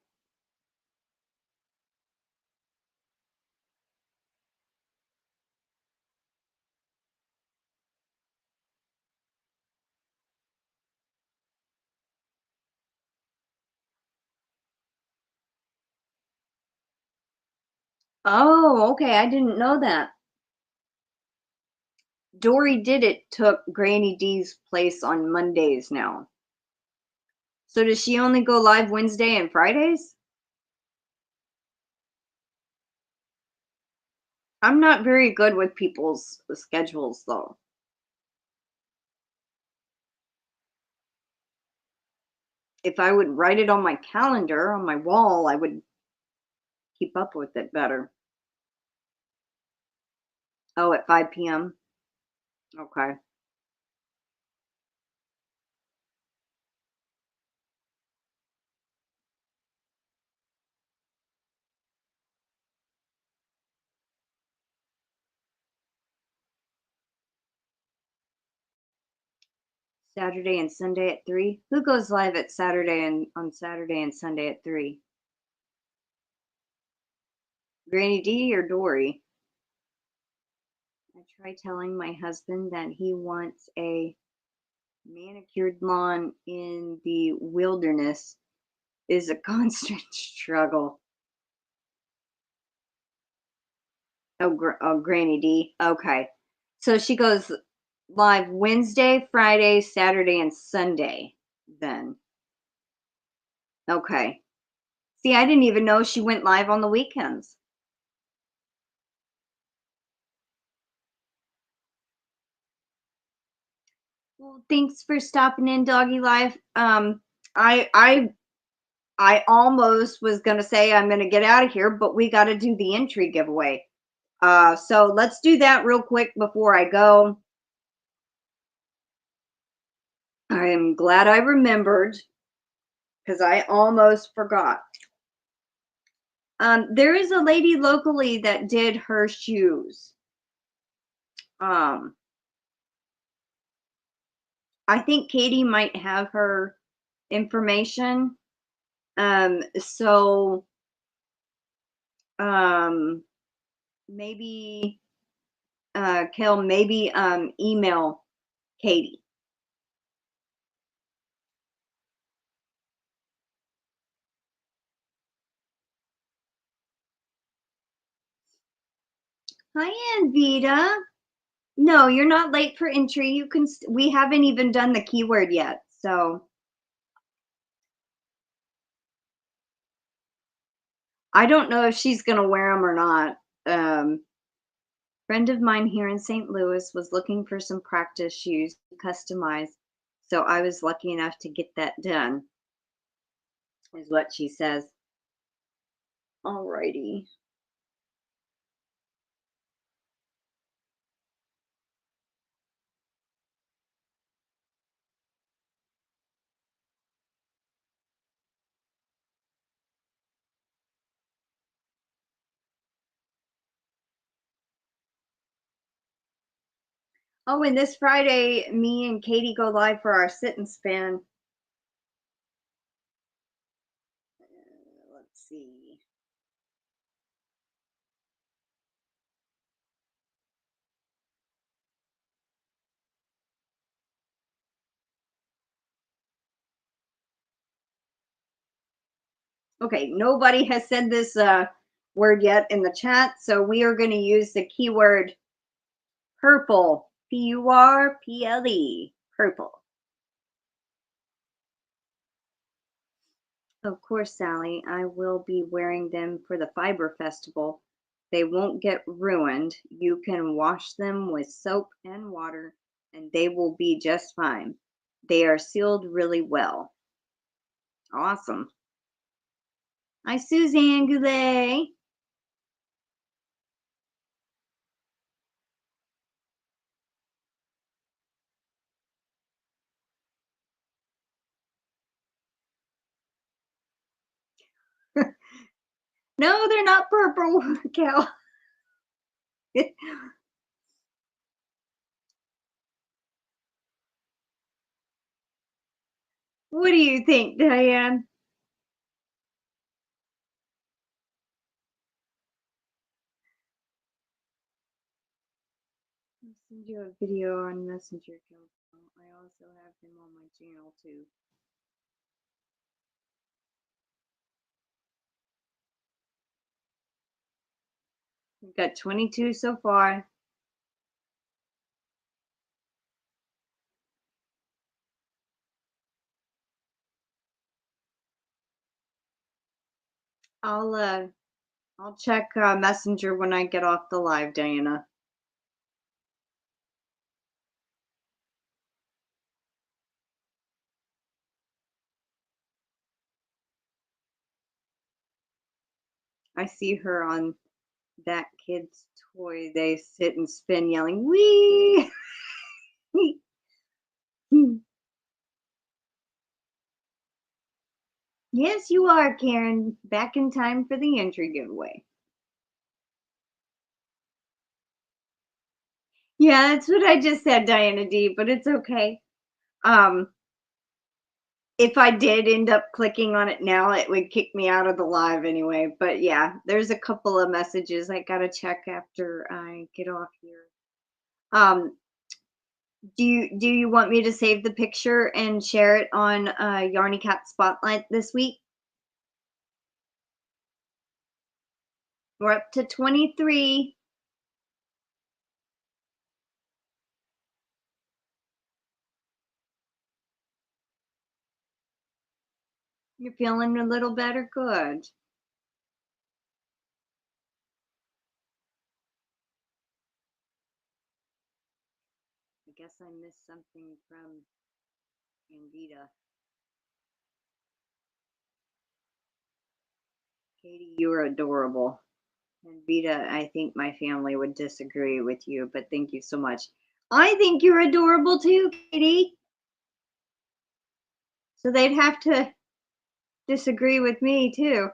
Oh, okay. I didn't know that. Dory Did It took Granny D's place on Mondays now. So does she only go live Wednesday and Fridays? I'm not very good with people's schedules though. If I would write it on my calendar, on my wall, I would keep up with it better. Oh, at 5 p.m.? Okay. Saturday and Sunday at 3? Who goes live at Saturday and on Saturday and Sunday at 3? GrannyDee or Dory? I try telling my husband that he wants a manicured lawn in the wilderness is a constant struggle. Oh, GrannyDee. Okay. So she goes live Wednesday, Friday, Saturday, and Sunday then. Okay. See, I didn't even know she went live on the weekends. Well, thanks for stopping in, Doggy Life. I I I almost was gonna say I'm gonna get out of here, but we got to do the entry giveaway. So let's do that real quick before I go. I am glad I remembered because I almost forgot. There is a lady locally that did her shoes. Um, I think Katie might have her information. So maybe Kel, maybe email Katie. Hi, Anvita. No, you're not late for entry. You can. We haven't even done the keyword yet, so I don't know if she's gonna wear them or not. Friend of mine here in St. Louis was looking for some practice shoes to customize, so I was lucky enough to get that done. Is what she says. Alrighty. Oh, and this Friday, me and Katie go live for our sit and spin. Let's see. Okay, nobody has said this word yet in the chat, so we are going to use the keyword purple. Purple. Purple. Of course, Sally, I will be wearing them for the Fiber Festival. They won't get ruined. You can wash them with soap and water, and they will be just fine. They are sealed really well. Awesome. Hi, Suzanne Goulet. No, they're not purple, Kel. What do you think, Diane? I'll send you a video on Messenger, Kel. I also have him on my channel, too. We've got 22 so far. I'll check Messenger when I get off the live, Diana. I see her on that kid's toy. They sit and spin, yelling, "Wee!" Yes, you are, Karen. Back in time for the entry giveaway. Yeah, that's what I just said, Diana D, but it's okay. If I did end up clicking on it now, it would kick me out of the live anyway. But yeah, there's a couple of messages I gotta check after I get off here. Do you want me to save the picture and share it on Yarny Cat Spotlight this week? We're up to 23. You're feeling a little better? Good. I guess I missed something from Anvita. Katie, you're adorable. And Vita, I think my family would disagree with you, but thank you so much. I think you're adorable too, Katie. So they'd have to disagree with me too.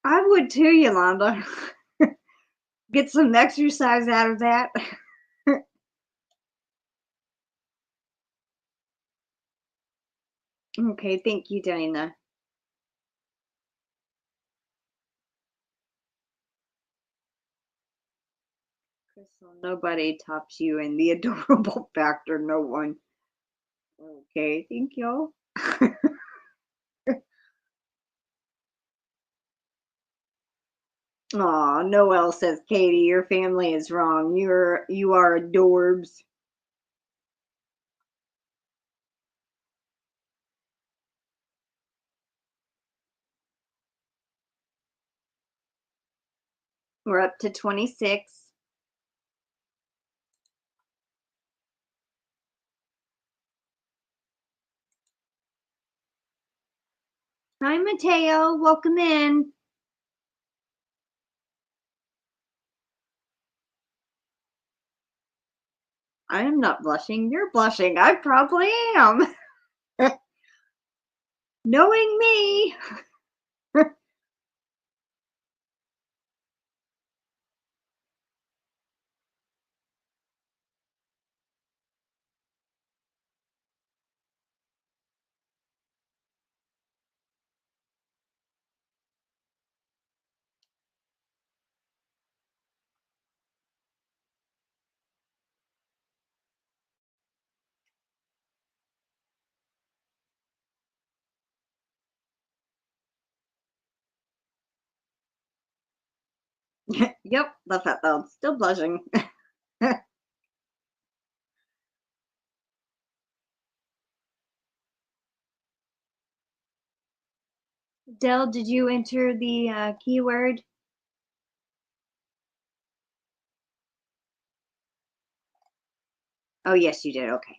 I would too, Yolanda. Get some exercise out of that. Okay, thank you, Dana. Crystal, nobody tops you in the adorable factor. No one. Okay, thank you. Aw, Noelle says, Katie, your family is wrong. You are adorbs. We're up to 26. Hi, Mateo. Welcome in. I am not blushing. You're blushing. I probably am. Knowing me. Yep, love that though. Still blushing. Del, did you enter the keyword? Oh, yes, you did. Okay.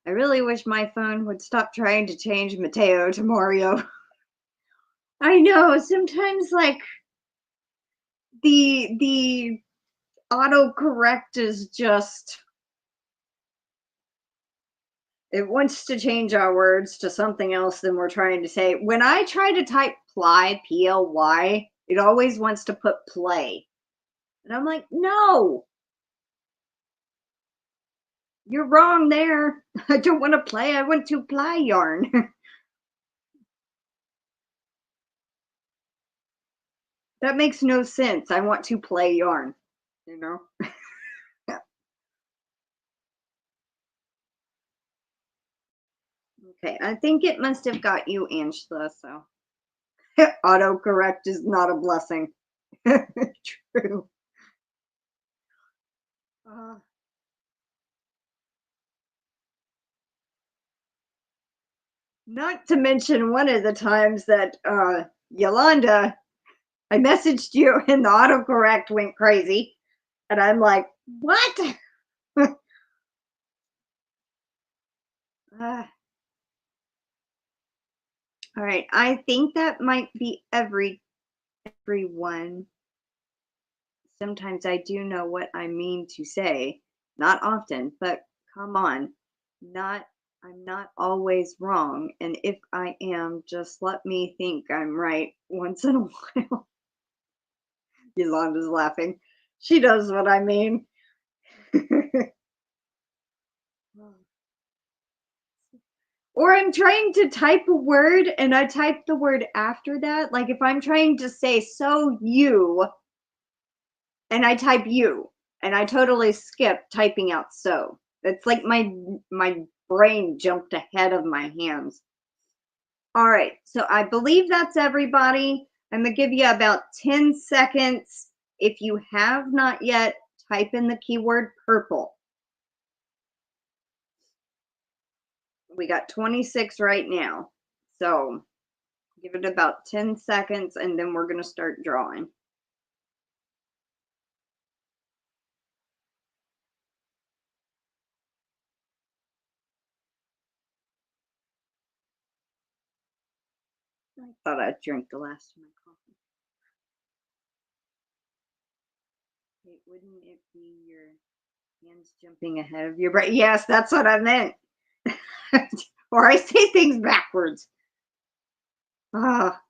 I really wish my phone would stop trying to change Mateo to Mario. I know, sometimes like the autocorrect is just, it wants to change our words to something else than we're trying to say. When I try to type ply, P-L-Y, it always wants to put play. And I'm like, no, you're wrong there. I don't want to play. I want to ply yarn. That makes no sense. I want to play yarn, you know? Okay, I think it must have got you, Angela, so. Autocorrect is not a blessing. True. Uh, Not to mention one of the times that Yolanda, I messaged you and the autocorrect went crazy. And I'm like, what? All right, I think that might be everyone. Sometimes I do know what I mean to say. Not often, but come on. I'm not always wrong. And if I am, just let me think I'm right once in a while. Yolanda's laughing. She knows what I mean. Or I'm trying to type a word and I type the word after that. Like if I'm trying to say so you and I type you and I totally skip typing out so. It's like my brain jumped ahead of my hands. All right, so I believe that's everybody. I'm gonna give you about 10 seconds. If you have not yet, type in the keyword purple. We got 26 right now. So give it about 10 seconds and then we're gonna start drawing. I thought I'd drink the last of my coffee. Wait, wouldn't it be your hands jumping ahead of your brain? Yes, that's what I meant. Or I say things backwards. Ah.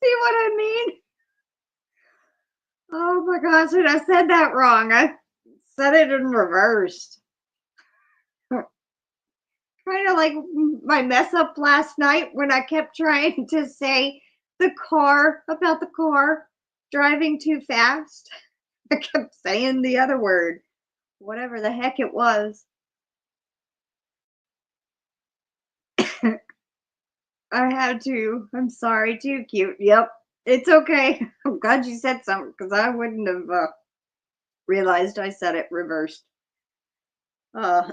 See what I mean? Oh my gosh, and I said that wrong. I said it in reverse. Kind of like my mess up last night when I kept trying to say the car about the car driving too fast. I kept saying the other word, whatever the heck it was. I had to. I'm sorry, too cute. Yep, it's okay. I'm glad you said something because I wouldn't have realized I said it reversed. All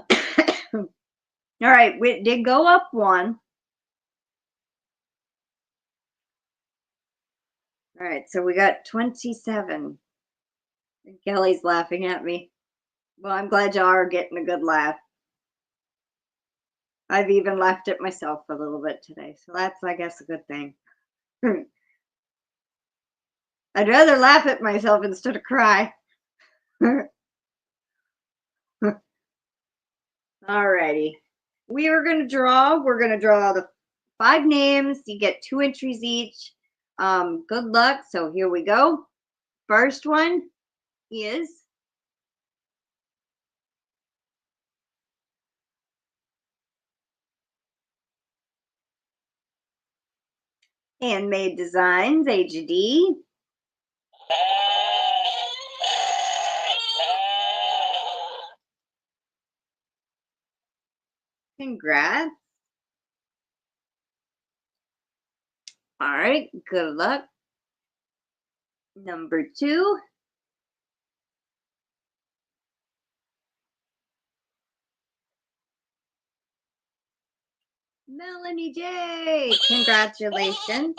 right, we did go up one. All right, so we got 27. And Kelly's laughing at me. Well, I'm glad y'all are getting a good laugh. I've even laughed at myself a little bit today, so that's, I guess, a good thing. I'd rather laugh at myself instead of cry. Alrighty. We're going to draw the 5 names. You get 2 entries each. Good luck. So here we go. First one is Handmade Designs, HD. Congrats. All right, good luck. Number 2. Melanie J. Congratulations. Actually,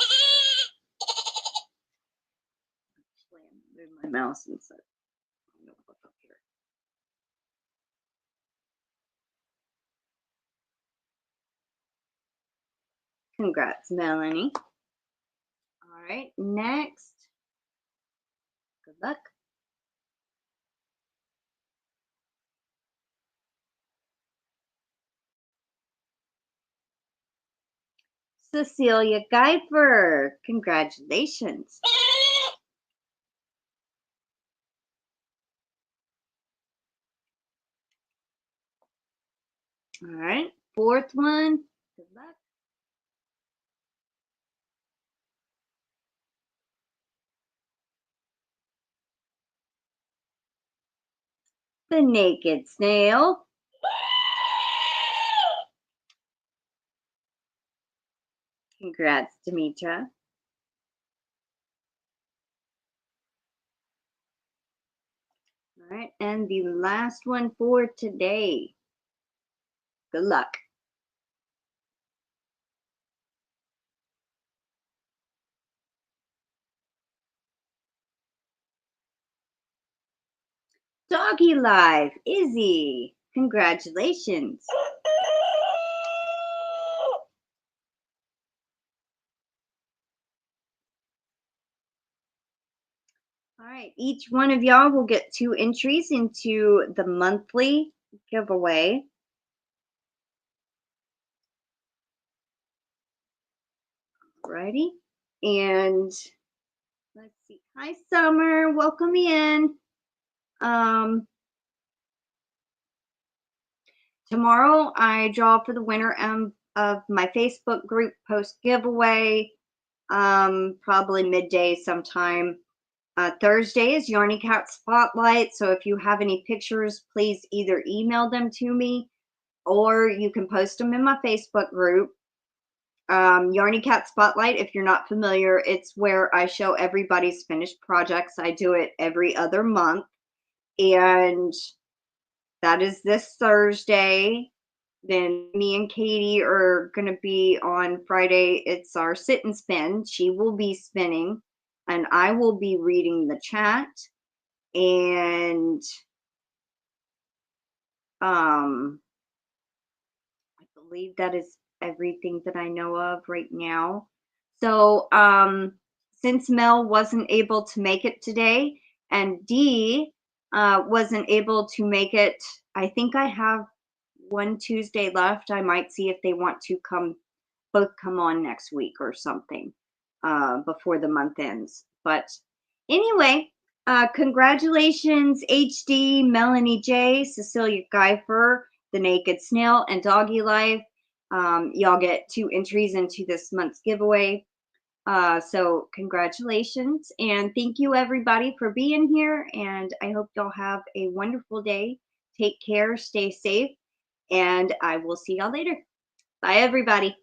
I'm gonna move my mouse inside. I'm gonna look up here. Congrats, Melanie. All right, next. Good luck. Cecilia Geifer. Congratulations. All right, 4th one. Good luck. The Naked Snail. Congrats, Demetra. All right, and the last one for today. Good luck. Doggy Life, Izzy. Congratulations. All right, each one of y'all will get 2 entries into the monthly giveaway. Alrighty, and let's see. Hi, Summer. Welcome in. Tomorrow I draw for the winner of my Facebook group post giveaway. Probably midday sometime. Thursday is Yarny Cat Spotlight. So if you have any pictures, please either email them to me or you can post them in my Facebook group. Yarny Cat Spotlight, if you're not familiar, it's where I show everybody's finished projects. I do it every other month. And that is this Thursday. Then me and Katie are going to be on Friday. It's our sit and spin. She will be spinning and I will be reading the chat. And I believe that is everything that I know of right now. So since Mel wasn't able to make it today and Dee wasn't able to make it, I think I have one Tuesday left. I might see if they want to both come on next week or something before the month ends. But anyway, congratulations, HD, Melanie J, Cecilia Geifer, The Naked Snail, and Doggy Life. Y'all get 2 entries into this month's giveaway. So congratulations and thank you everybody for being here. And I hope y'all have a wonderful day. Take care, stay safe, and I will see y'all later. Bye, everybody.